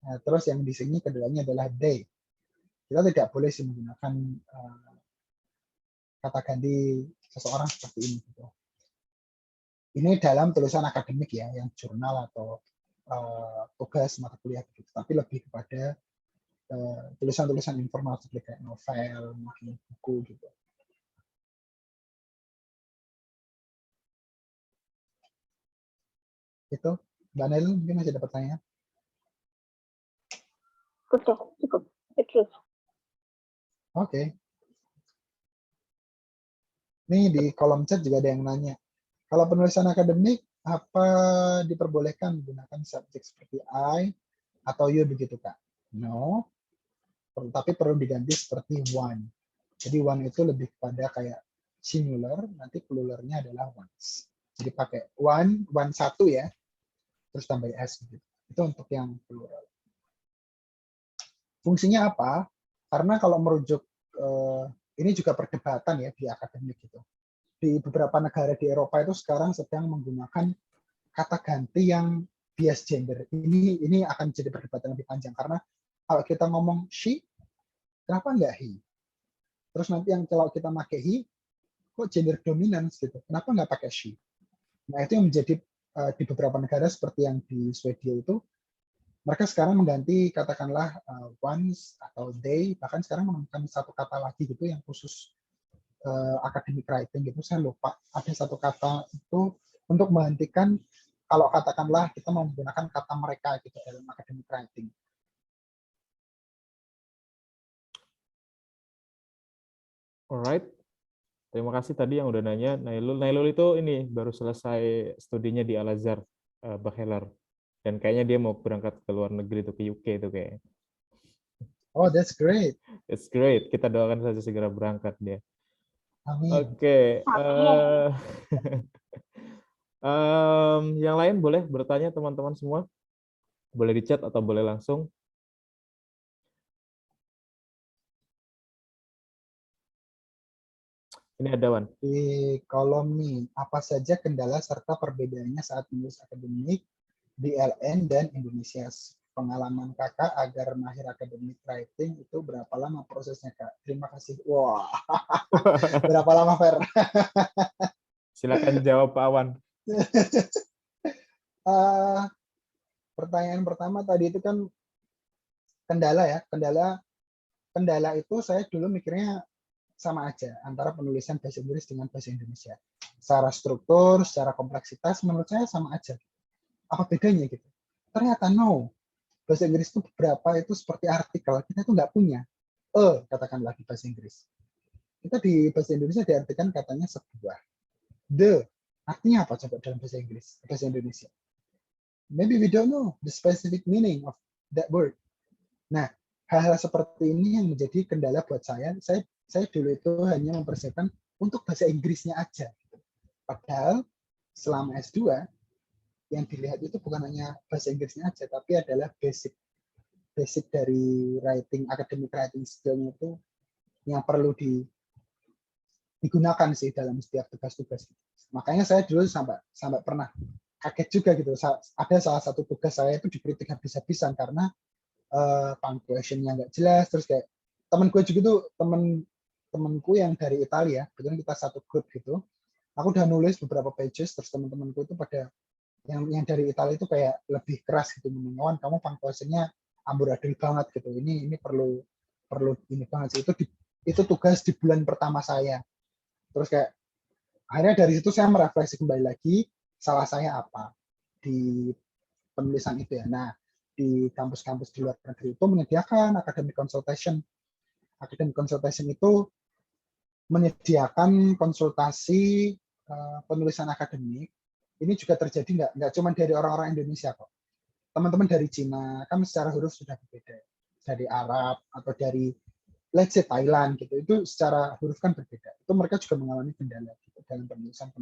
Nah, terus yang di sini keduanya adalah they. Kita tidak boleh sih menggunakan kata ganti seseorang seperti ini. Gitu. Ini dalam tulisan akademik ya, yang jurnal atau tugas mata kuliah gitu. Tapi lebih kepada tulisan-tulisan informal seperti kayak novel, mungkin buku gitu. Itu, Mbak Nailul mungkin masih ada pertanyaan? Udah, cukup. Oke. Nih di kolom chat juga ada yang nanya. Kalau penulisan akademik, apa diperbolehkan menggunakan subjek seperti I atau you begitu Kak? No, tapi perlu diganti seperti one. Jadi one itu lebih kepada kayak singular, nanti pluralnya adalah ones. Jadi pakai one satu ya, terus tambah s gitu. Itu untuk yang plural. Fungsinya apa? Karena kalau merujuk ini juga perdebatan ya di akademik gitu. Di beberapa negara di Eropa itu sekarang sedang menggunakan kata ganti yang bias gender. Ini akan jadi perdebatan lebih panjang karena kalau kita ngomong she, kenapa enggak he? Terus nanti yang kalau kita pakai he, kok gender dominance gitu? Kenapa enggak pakai she? Nah itu yang menjadi di beberapa negara seperti yang di Swedia itu, mereka sekarang mengganti katakanlah once atau they, bahkan sekarang menemukan satu kata lagi gitu yang khusus academic writing gitu, saya lupa ada satu kata itu untuk menghentikan kalau katakanlah kita mau menggunakan kata mereka gitu dalam academic writing. Alright. Terima kasih tadi yang udah nanya Nailul. Nailul itu ini baru selesai studinya di Al-Azhar Bachelar. Dan kayaknya dia mau berangkat ke luar negeri tuh, ke UK itu kayaknya. Oh, that's great. It's great. Kita doakan saja segera berangkat dia. Amin. Oke. Yang lain boleh bertanya teman-teman semua? Boleh di chat atau boleh langsung? Ini ada Wan. Di kolom nih, apa saja kendala serta perbedaannya saat menulis akademik di LN dan Indonesia? Pengalaman kakak agar mahir academic writing itu berapa lama prosesnya kak? Terima kasih. Wah, berapa lama Fer? Silakan jawab Pak Awan. Pertanyaan pertama tadi itu kan kendala ya, kendala itu saya dulu mikirnya sama aja antara penulisan bahasa Inggris dengan bahasa Indonesia. Secara struktur, secara kompleksitas, menurut saya sama aja. Apa bedanya gitu? Ternyata no. Bahasa Inggris itu beberapa itu seperti artikel, kita itu nggak punya. Katakanlah di bahasa Inggris. Kita di bahasa Indonesia diartikan katanya sebuah. The, artinya apa coba dalam bahasa Inggris, bahasa Indonesia? Maybe we don't know the specific meaning of that word. Nah, hal-hal seperti ini yang menjadi kendala buat saya. Saya dulu itu hanya mempersiapkan untuk bahasa Inggrisnya aja. Padahal selama S2 yang dilihat itu bukan hanya bahasa Inggrisnya aja, tapi adalah basic dari writing, academic writing skill itu yang perlu digunakan sih dalam setiap tugas-tugas. Makanya saya dulu sampai pernah kaget juga gitu. Ada salah satu tugas saya itu dikritik habis-habisan karena punctuation-nya nggak jelas. Terus kayak temen gue juga tuh temenku yang dari Italia, kebetulan kita satu grup gitu. Aku udah nulis beberapa pages, terus teman-temanku itu pada yang dari Italia itu kayak lebih keras gitu, mengawan kamu punctuation-nya amburadul banget gitu. Ini perlu ini banget sih. Itu tugas di bulan pertama saya. Terus kayak akhirnya dari situ saya merefleksi kembali lagi salah saya apa di penulisan itu ya. Nah, di kampus-kampus di luar negeri itu menyediakan academic consultation. Academic consultation itu menyediakan konsultasi penulisan akademik. Ini juga terjadi nggak cuma dari orang-orang Indonesia kok. Teman-teman dari Cina kan secara huruf sudah berbeda. Dari Arab atau dari let's say Thailand gitu, itu secara huruf kan berbeda. Itu mereka juga mengalami kendala gitu, dalam penulisan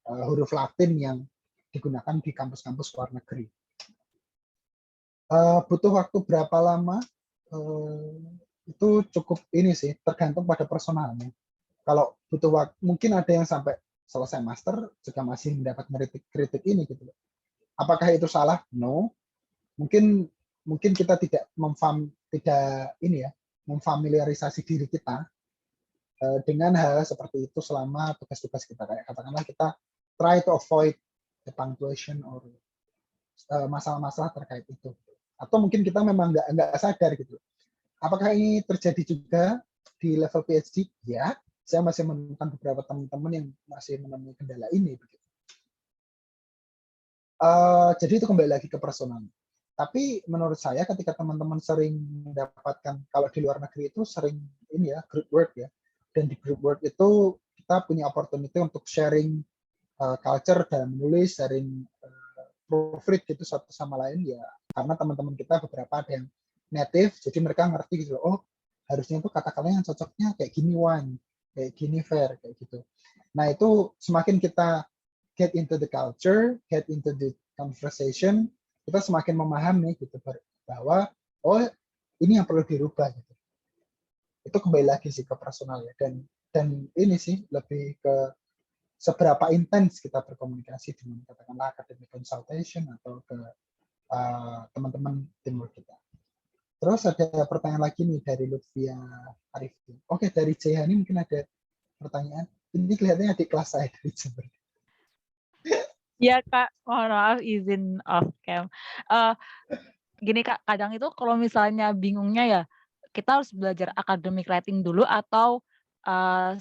huruf Latin yang digunakan di kampus-kampus luar negeri. Butuh waktu berapa lama? Itu cukup ini sih, tergantung pada personalnya. Kalau butuh waktu, mungkin ada yang sampai selesai master juga masih mendapat kritik ini gitu. Apakah itu salah? No. Mungkin kita tidak memfamiliarisasi diri kita dengan hal seperti itu selama tugas-tugas kita. Kayak katakanlah kita try to avoid the punctuation or masalah-masalah terkait itu. Atau mungkin kita memang nggak sadar gitu. Apakah ini terjadi juga di level PhD? Ya, saya masih menemukan beberapa teman-teman yang masih menemui kendala ini. Jadi itu kembali lagi ke personal. Tapi menurut saya ketika teman-teman sering mendapatkan, kalau di luar negeri itu sering ini ya, group work ya. Dan di group work itu kita punya opportunity untuk sharing culture dalam menulis, sharing proofread gitu satu sama lain ya. Karena teman-teman kita beberapa ada yang native, jadi mereka ngerti gitu. Oh, harusnya itu kata-katanya yang cocoknya kayak gini one, kayak gini fair, kayak gitu. Nah, itu semakin kita get into the culture, get into the conversation, kita semakin memahami gitu bahwa oh ini yang perlu dirubah gitu. Itu kembali lagi sih ke personal ya, dan ini sih lebih ke seberapa intens kita berkomunikasi dengan katakanlah academic consultation atau ke teman-teman timur kita. Terus ada pertanyaan lagi nih dari Lutfia Arifin. Oke, dari Jayhani mungkin ada pertanyaan. Ini kelihatannya adik kelas saya dari Jember. Ya Kak, mohon maaf izin off cam. Gini Kak, kadang itu kalau misalnya bingungnya ya, kita harus belajar academic writing dulu atau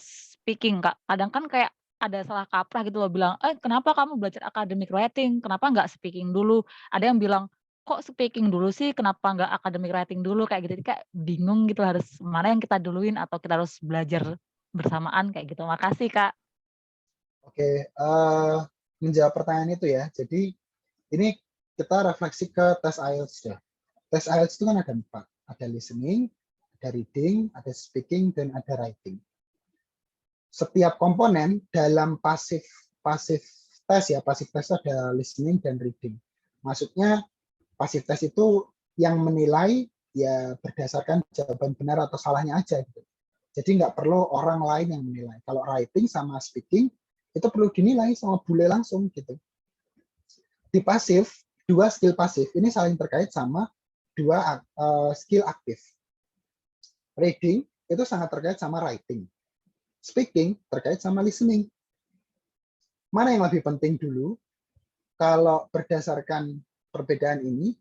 speaking Kak. Kadang kan kayak ada salah kaprah gitu loh bilang, kenapa kamu belajar academic writing? Kenapa nggak speaking dulu? Ada yang bilang, kok speaking dulu sih? Kenapa nggak academic writing dulu? Kayak gitu, jadi kayak bingung gitu harus mana yang kita duluin atau kita harus belajar bersamaan kayak gitu. Makasih Kak. Oke, menjawab pertanyaan itu ya. Jadi ini kita refleksi ke tes IELTS ya. Tes IELTS itu kan ada 4. Ada listening, ada reading, ada speaking, dan ada writing. Setiap komponen dalam pasif tes ya, pasif tes ada listening dan reading. Maksudnya pasif tes itu yang menilai ya berdasarkan jawaban benar atau salahnya aja gitu. Jadi nggak perlu orang lain yang menilai. Kalau writing sama speaking itu perlu dinilai sama bule langsung gitu. Di pasif, 2 skill pasif ini saling terkait sama 2 skill aktif. Reading itu sangat terkait sama writing. Speaking terkait sama listening. Mana yang lebih penting dulu? Kalau berdasarkan perbedaan ini,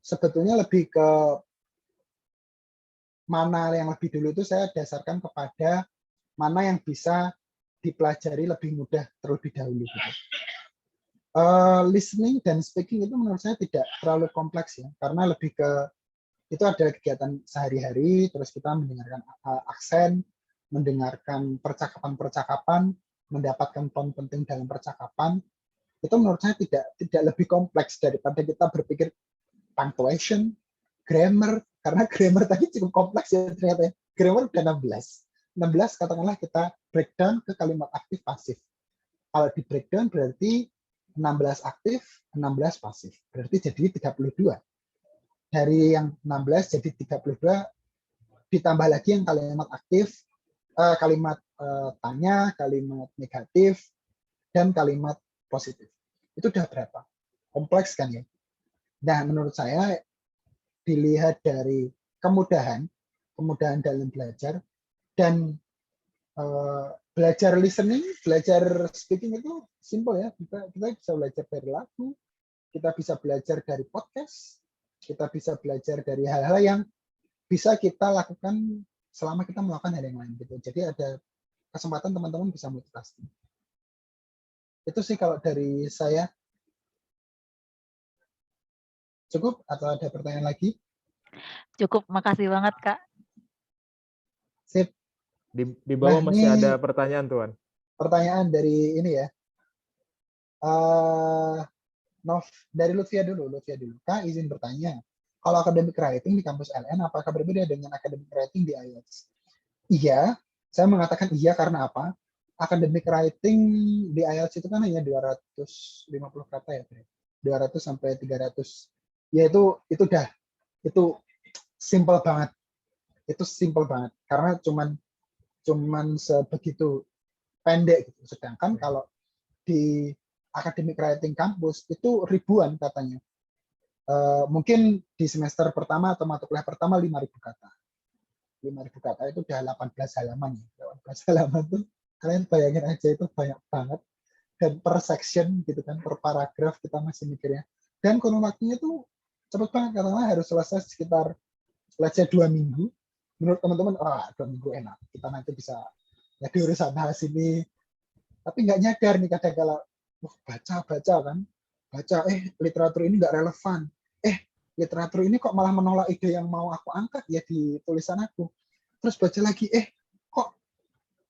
sebetulnya lebih ke mana yang lebih dulu itu saya dasarkan kepada mana yang bisa dipelajari lebih mudah terlebih dahulu. Gitu. Listening dan speaking itu menurut saya tidak terlalu kompleks ya, karena lebih ke itu ada kegiatan sehari-hari, terus kita mendengarkan aksen, mendengarkan percakapan-percakapan, mendapatkan poin penting dalam percakapan. Itu menurut saya tidak lebih kompleks daripada kita berpikir punctuation, grammar, karena grammar tadi cukup kompleks ya ternyata. Grammar udah 16 katakanlah kita breakdown ke kalimat aktif pasif. Kalau di breakdown berarti 16 aktif, 16 pasif. Berarti jadi 32. Dari yang 16 jadi 32, ditambah lagi yang kalimat aktif, kalimat tanya, kalimat negatif, dan kalimat positif. Itu udah berapa? Kompleks kan ya? Nah, menurut saya dilihat dari kemudahan dalam belajar, dan belajar listening, belajar speaking itu simple ya. Kita bisa belajar dari lagu, kita bisa belajar dari podcast, kita bisa belajar dari hal-hal yang bisa kita lakukan selama kita melakukan hal yang lain gitu. Jadi ada kesempatan teman-teman bisa multitasking. Itu sih kalau dari saya. Cukup atau ada pertanyaan lagi? Cukup, makasih banget Kak. Sip. Di bawah Nah, masih ini ada pertanyaan, Tuan. Pertanyaan dari ini ya. Dari Lutfia dulu. Kak, izin bertanya. Kalau academic writing di kampus LN, apakah berbeda dengan academic writing di IELTS? Iya, saya mengatakan iya karena apa? Academic writing di IELTS itu kan hanya 250 kata ya, 200 sampai 300. Ya itu simple banget. Itu simple banget karena cuman sebegitu pendek gitu. Sedangkan kalau di academic writing kampus itu ribuan katanya. Mungkin di semester pertama atau mata kuliah pertama 5.000 kata. 5.000 kata itu udah 18 halaman ya. 18 halaman tuh kalian bayangin aja itu banyak banget. Dan per section gitu kan, per paragraf kita masih mikirnya. Dan kurun waktunya tuh cepet banget, katakanlah harus selesai sekitar let's say 2 minggu. Menurut teman-teman, 2 minggu enak. Kita nanti bisa ya diurus sana sini. Tapi nggak nyadar nih kadang-kala baca kan. Baca, literatur ini nggak relevan. Literatur ini kok malah menolak ide yang mau aku angkat ya di tulisan aku. Terus baca lagi, kok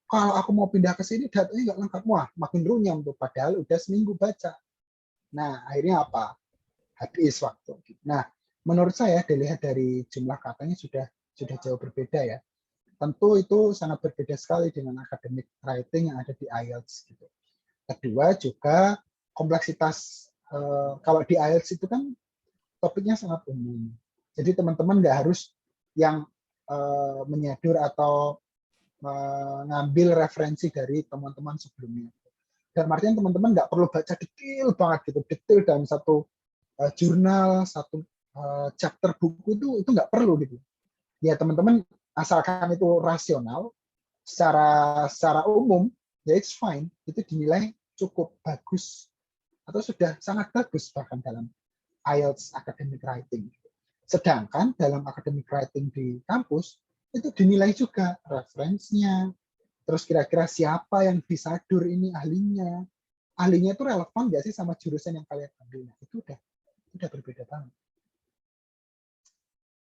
kalau aku mau pindah ke sini datanya nggak lengkap. Wah, makin runyam tuh. Padahal udah seminggu baca. Nah, akhirnya apa? Habis waktu. Nah, menurut saya dilihat dari jumlah katanya sudah jauh berbeda ya. Tentu itu sangat berbeda sekali dengan academic writing yang ada di IELTS gitu. Kedua juga kompleksitas, kalau di IELTS itu kan topiknya sangat umum. Jadi teman-teman nggak harus yang menyadur atau mengambil referensi dari teman-teman sebelumnya. Dan artinya teman-teman nggak perlu baca detail banget gitu, detail dalam satu jurnal, satu chapter buku itu nggak perlu gitu. Ya teman-teman asalkan itu rasional, secara umum ya it's fine, itu dinilai cukup bagus atau sudah sangat bagus bahkan dalam IELTS academic writing. Sedangkan dalam academic writing di kampus itu dinilai juga referensinya, terus kira-kira siapa yang disadur ini ahlinya itu relevan nggak sih sama jurusan yang kalian ambil. Nah, itu udah berbeda banget.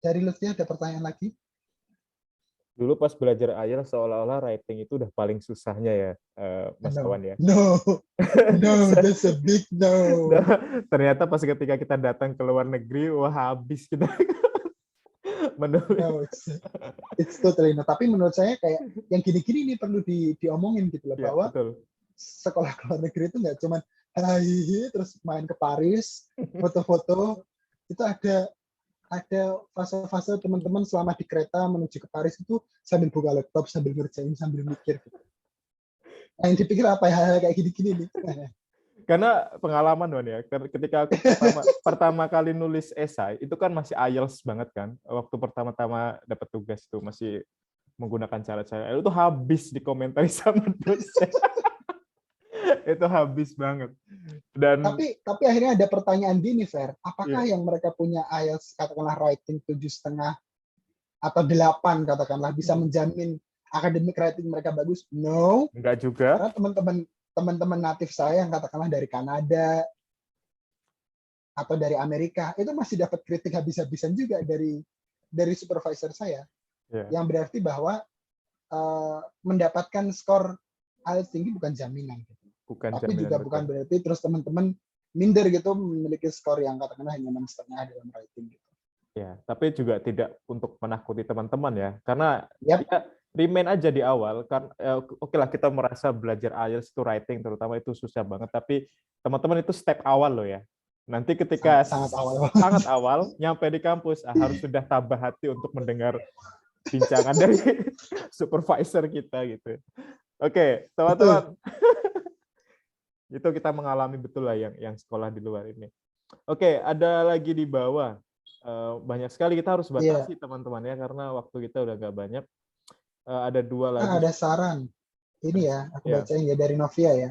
Dari Lutfi ada pertanyaan lagi? Dulu pas belajar IELTS seolah-olah writing itu udah paling susahnya ya, Mas Awan ya. No, that's a big no. Ternyata pas ketika kita datang ke luar negeri, wah habis kita menulis. No, it's totally no. Tapi menurut saya kayak yang gini-gini ini perlu diomongin gitu loh, bahwa betul. Sekolah ke luar negeri itu nggak cuma terus main ke Paris, foto-foto. Itu ada fase-fase teman-teman selama di kereta menuju ke Paris itu sambil buka laptop, sambil ngerjain, sambil mikir. Nah, yang dipikir apa ya, hal-hal kayak gini-gini nih. Karena pengalaman Wan ya, ketika aku pertama kali nulis esai, itu kan masih IELTS banget kan. Waktu pertama-tama dapat tugas itu masih menggunakan cara-cara itu habis dikomentari sama dosen. Itu habis banget. Dan tapi akhirnya ada pertanyaan gini, Fer. Apakah yang mereka punya IELTS katakanlah writing 7,5 atau 8 katakanlah bisa menjamin academic writing mereka bagus? No, Enggak juga. karena teman-teman natif saya yang katakanlah dari Kanada atau dari Amerika itu masih dapat kritik habis-habisan juga dari supervisor saya, Ya, yang berarti bahwa mendapatkan skor IELTS tinggi bukan jaminan, bukan tapi jaminan juga betul. bukan berarti terus teman-teman minder gitu memiliki skor yang katakanlah hanya 6,5 dalam writing gitu. Ya, tapi juga tidak untuk menakuti teman-teman ya, karena Yap. ya remain aja di awal kan. Oke lah, kita merasa belajar IELTS itu writing terutama itu susah banget, tapi teman-teman itu step awal loh ya. Nanti ketika Sangat awal. sangat awal nyampe di kampus harus sudah tabah hati untuk mendengar bincangan dari supervisor kita gitu. Oke, teman-teman. Itu kita mengalami betul lah yang sekolah di luar ini. Oke, ada lagi di bawah. Banyak sekali, kita harus batasi teman-teman ya, karena waktu kita udah nggak banyak. Ada 2 lagi. Ada saran. Ini ya, aku Ya. bacain ya dari Novia ya.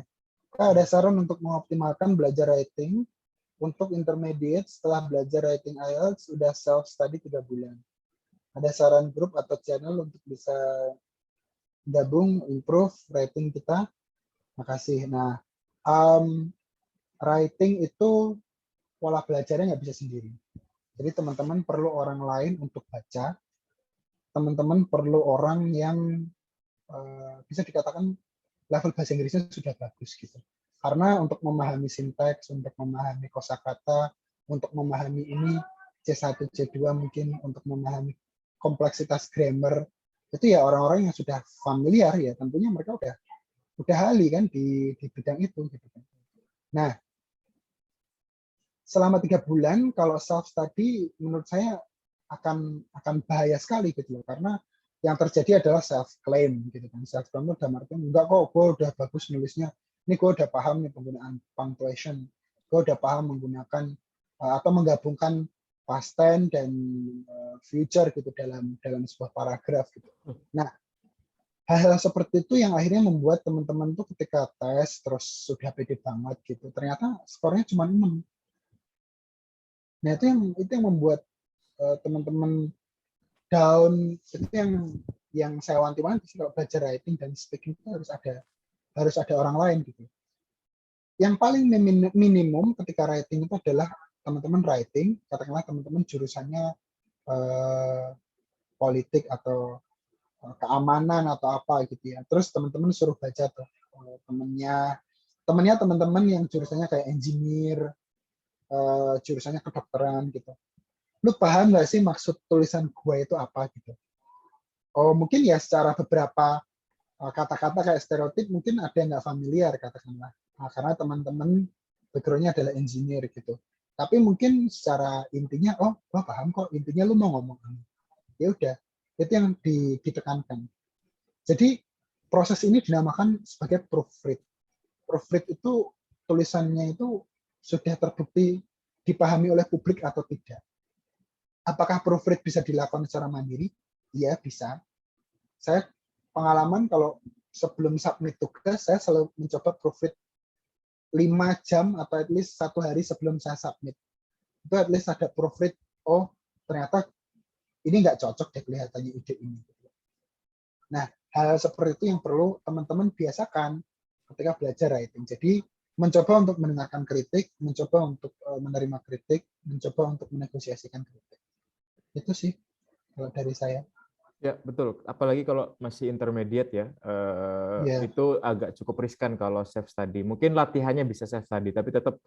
Ada saran untuk mengoptimalkan belajar writing untuk intermediate setelah belajar writing IELTS sudah self-study 3 bulan. Ada saran grup atau channel untuk bisa gabung, improve writing kita. Makasih. Nah, writing itu pola belajarnya nggak bisa sendiri. Jadi teman-teman perlu orang lain untuk baca. Teman-teman perlu orang yang bisa dikatakan level bahasa Inggrisnya sudah bagus gitu. Karena untuk memahami sintaks, untuk memahami kosakata, untuk memahami ini C1, C2 mungkin, untuk memahami kompleksitas grammar, itu ya orang-orang yang sudah familiar ya, tentunya mereka udah ahli kan di bidang itu gitu kan. Nah, selama 3 bulan kalau self study menurut saya akan bahaya sekali gitu loh, karena yang terjadi adalah self claim gitu kan. Self claim itu udah artinya enggak kok, gue udah bagus nulisnya, ini gue udah paham nih penggunaan punctuation, gue udah paham menggunakan atau menggabungkan past tense dan future gitu dalam sebuah paragraf gitu. Nah, hal-hal seperti itu yang akhirnya membuat teman-teman tuh ketika tes terus sudah pede banget gitu, ternyata skornya cuma 6. Nah, itu yang membuat teman-teman down. Itu yang saya wanti-wanti sih, kalau belajar writing dan speaking itu harus ada orang lain gitu. Yang paling minimum ketika writing itu adalah teman-teman writing, katakanlah teman-teman jurusannya politik atau keamanan atau apa gitu ya. Terus teman-teman suruh baca tuh temennya teman-teman yang jurusannya kayak engineer, jurusannya kedokteran gitu. Lu paham nggak sih maksud tulisan gue itu apa gitu? Oh, mungkin ya secara beberapa kata-kata kayak stereotip mungkin ada yang nggak familiar katakanlah. Nah, karena teman-teman background-nya adalah engineer gitu. Tapi mungkin secara intinya, oh, gue paham kok, intinya lu mau ngomong. Ya udah, itu yang ditekankan. Jadi proses ini dinamakan sebagai proofread. Proofread itu tulisannya itu sudah terbukti dipahami oleh publik atau tidak. Apakah proofread bisa dilakukan secara mandiri? Iya, bisa. Saya pengalaman kalau sebelum submit tugas, saya selalu mencoba proofread 5 jam atau at least 1 hari sebelum saya submit. Itu at least ada proofread, oh ternyata ini nggak cocok deh kelihatannya ide ini. Nah, hal seperti itu yang perlu teman-teman biasakan ketika belajar writing. Jadi mencoba untuk mendengarkan kritik, mencoba untuk menerima kritik, mencoba untuk menegosiasikan kritik. Itu sih kalau dari saya. Ya, betul. Apalagi kalau masih intermediate ya, itu agak cukup riskan kalau self study. Mungkin latihannya bisa self study, tapi tetap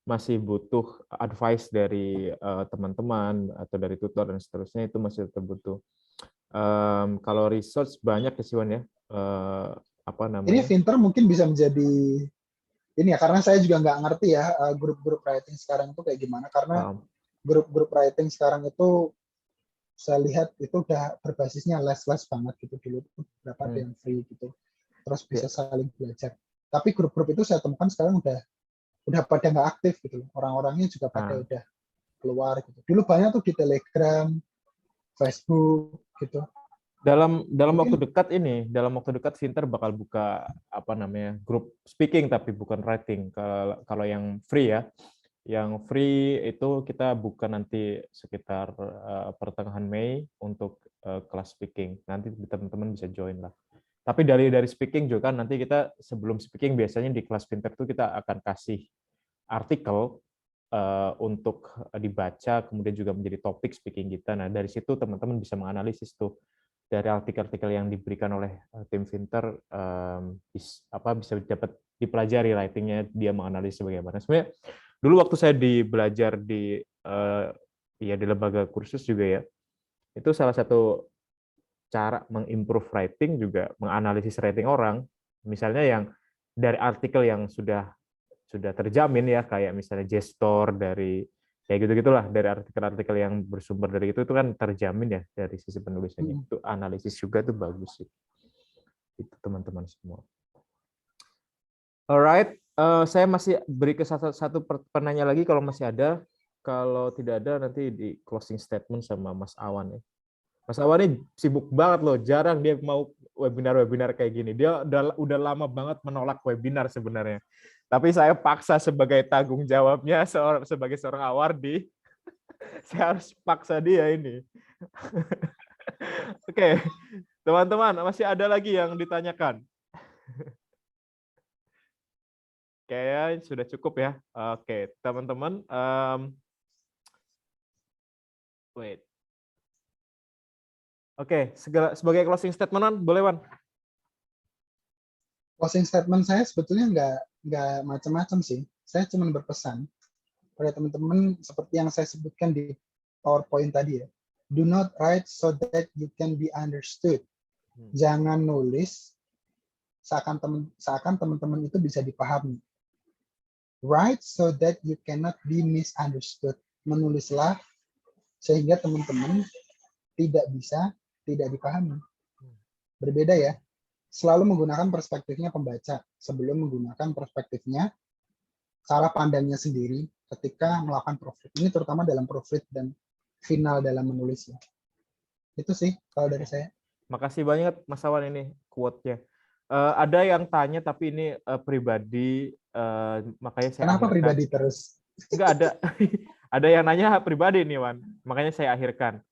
masih butuh advice dari teman-teman atau dari tutor dan seterusnya, itu masih tetap butuh. Kalau research banyak ya Siwan ya. Apa namanya? Ini Vinter mungkin bisa menjadi ini ya, karena saya juga nggak ngerti ya grup-grup writing sekarang itu kayak gimana, karena grup-grup writing sekarang itu saya lihat itu udah berbasisnya les banget gitu. Dulu berapa ada yang free gitu, terus bisa saling belajar. Tapi grup-grup itu saya temukan sekarang udah pada nggak aktif gitu, orang-orangnya juga pada udah keluar gitu. Dulu banyak tuh di Telegram, Facebook gitu. Dalam waktu dekat Vinter bakal buka apa namanya grup speaking tapi bukan writing. Kalau yang free ya. Yang free itu kita buka nanti sekitar pertengahan Mei untuk kelas speaking. Nanti teman-teman bisa join lah. Tapi dari speaking juga kan nanti kita sebelum speaking biasanya di kelas Finter itu kita akan kasih artikel untuk dibaca, kemudian juga menjadi topik speaking kita. Nah dari situ teman-teman bisa menganalisis tuh dari artikel-artikel yang diberikan oleh tim Finter, bisa dapat dipelajari writing-nya, dia menganalisis bagaimana. Sebenarnya dulu waktu saya belajar di lembaga kursus juga ya, itu salah satu cara mengimprove writing juga menganalisis writing orang. Misalnya yang dari artikel yang sudah terjamin ya, kayak misalnya gestor dari kayak gitu-gitulah, dari artikel-artikel yang bersumber dari itu kan terjamin ya dari sisi penulisannya. Itu analisis juga tuh bagus sih. Itu teman-teman semua. Alright, saya masih beri ke satu penanya lagi kalau masih ada. Kalau tidak ada nanti di closing statement sama Mas Awan ya. Mas Awan ini sibuk banget loh, jarang dia mau webinar kayak gini. Dia udah lama banget menolak webinar sebenarnya. Tapi saya paksa sebagai tanggung jawabnya sebagai seorang awardi, saya harus paksa dia ini. Oke, teman-teman, masih ada lagi yang ditanyakan? Kayaknya sudah cukup ya. Oke, teman-teman. Wait. Oke, sebagai closing statement, boleh Wan? Closing statement saya sebetulnya nggak macam-macam sih. Saya cuma berpesan pada teman-teman seperti yang saya sebutkan di PowerPoint tadi ya. Do not write so that you can be understood. Jangan nulis seakan teman-teman itu bisa dipahami. Write so that you cannot be misunderstood. Menulislah sehingga teman-teman tidak dipahami. Berbeda ya. Selalu menggunakan perspektifnya pembaca sebelum menggunakan perspektifnya cara pandangnya sendiri ketika melakukan proofread. Ini terutama dalam proofread dan final dalam menulisnya. Itu sih kalau dari saya. Makasih banyak Mas Awan ini quote-nya. Ada yang tanya tapi ini pribadi, makanya saya Kenapa akhirkan. pribadi terus? Enggak ada. Ada yang nanya pribadi nih Wan, makanya saya akhirkan.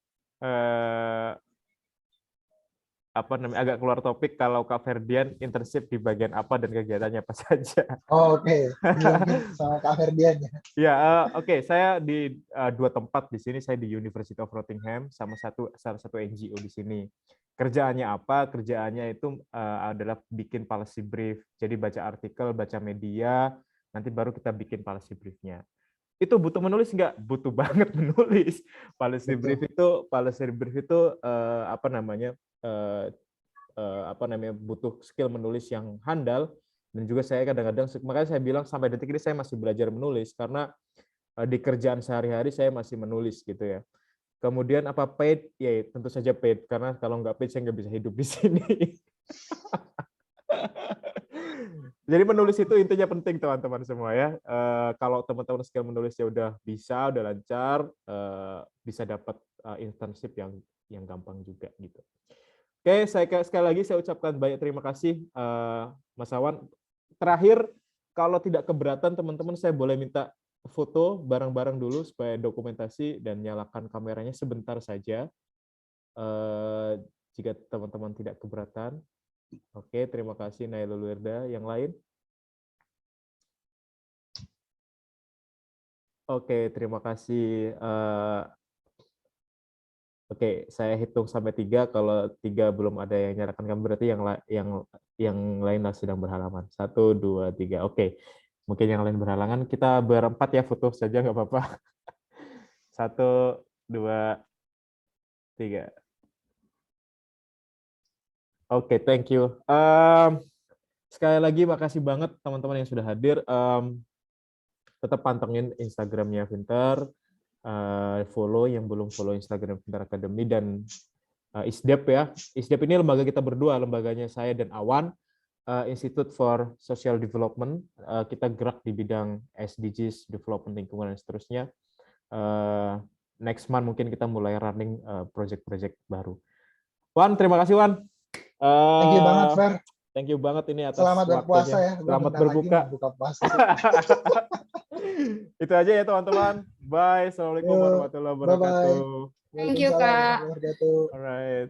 Agak keluar topik, kalau Kak Ferdian internship di bagian apa dan kegiatannya apa saja. Oh, oke. Mungkin sama Kak Ferdian ya. Ya, oke. Saya di dua tempat di sini. Saya di University of Rockingham sama salah satu NGO di sini. Kerjaannya apa? Kerjaannya itu adalah bikin policy brief. Jadi baca artikel, baca media, nanti baru kita bikin policy brief-nya. Itu butuh menulis nggak? Butuh banget menulis. Policy brief itu butuh skill menulis yang handal. Dan juga saya kadang-kadang, makanya saya bilang sampai detik ini saya masih belajar menulis karena di kerjaan sehari-hari saya masih menulis gitu ya. Kemudian apa paid? Ya tentu saja paid, karena kalau nggak paid saya nggak bisa hidup di sini. Jadi menulis itu intinya penting teman-teman semua ya. Kalau teman-teman skill menulisnya udah lancar, bisa dapat internship yang gampang juga gitu. Oke, sekali lagi saya ucapkan banyak terima kasih Mas Awan. Terakhir, kalau tidak keberatan teman-teman, saya boleh minta foto bareng-bareng dulu supaya dokumentasi, dan nyalakan kameranya sebentar saja jika teman-teman tidak keberatan. Oke, terima kasih Nailul Wirda. Yang lain? Oke, terima kasih. Oke, saya hitung sampai 3. Kalau 3 belum ada yang nyalakan kamera, berarti yang lain sedang berhalaman. 1, 2, 3. Oke. Mungkin yang lain berhalangan. Kita berempat ya, foto saja nggak apa-apa. 1, 2, 3. Oke, thank you. Sekali lagi makasih banget teman-teman yang sudah hadir. Tetap pantengin Instagramnya Finter. Follow yang belum follow Instagram Finter Academy, dan ISDEP ya. ISDEP ini lembaga kita berdua, lembaganya saya dan Awan, Institute for Social Development. Kita gerak di bidang SDGs, development lingkungan dan seterusnya. Next month mungkin kita mulai running project-project baru. Wan, terima kasih Wan. Thank you banget Fer. Thank you banget ini atas selamat berpuasa ya. Selamat berbuka. Buka puasa. Itu aja ya teman-teman. Bye. Assalamualaikum Yo, warahmatullahi wabarakatuh. Thank you, Waalaikumsalam Kak. warahmatullahi wabarakatuh. Alright.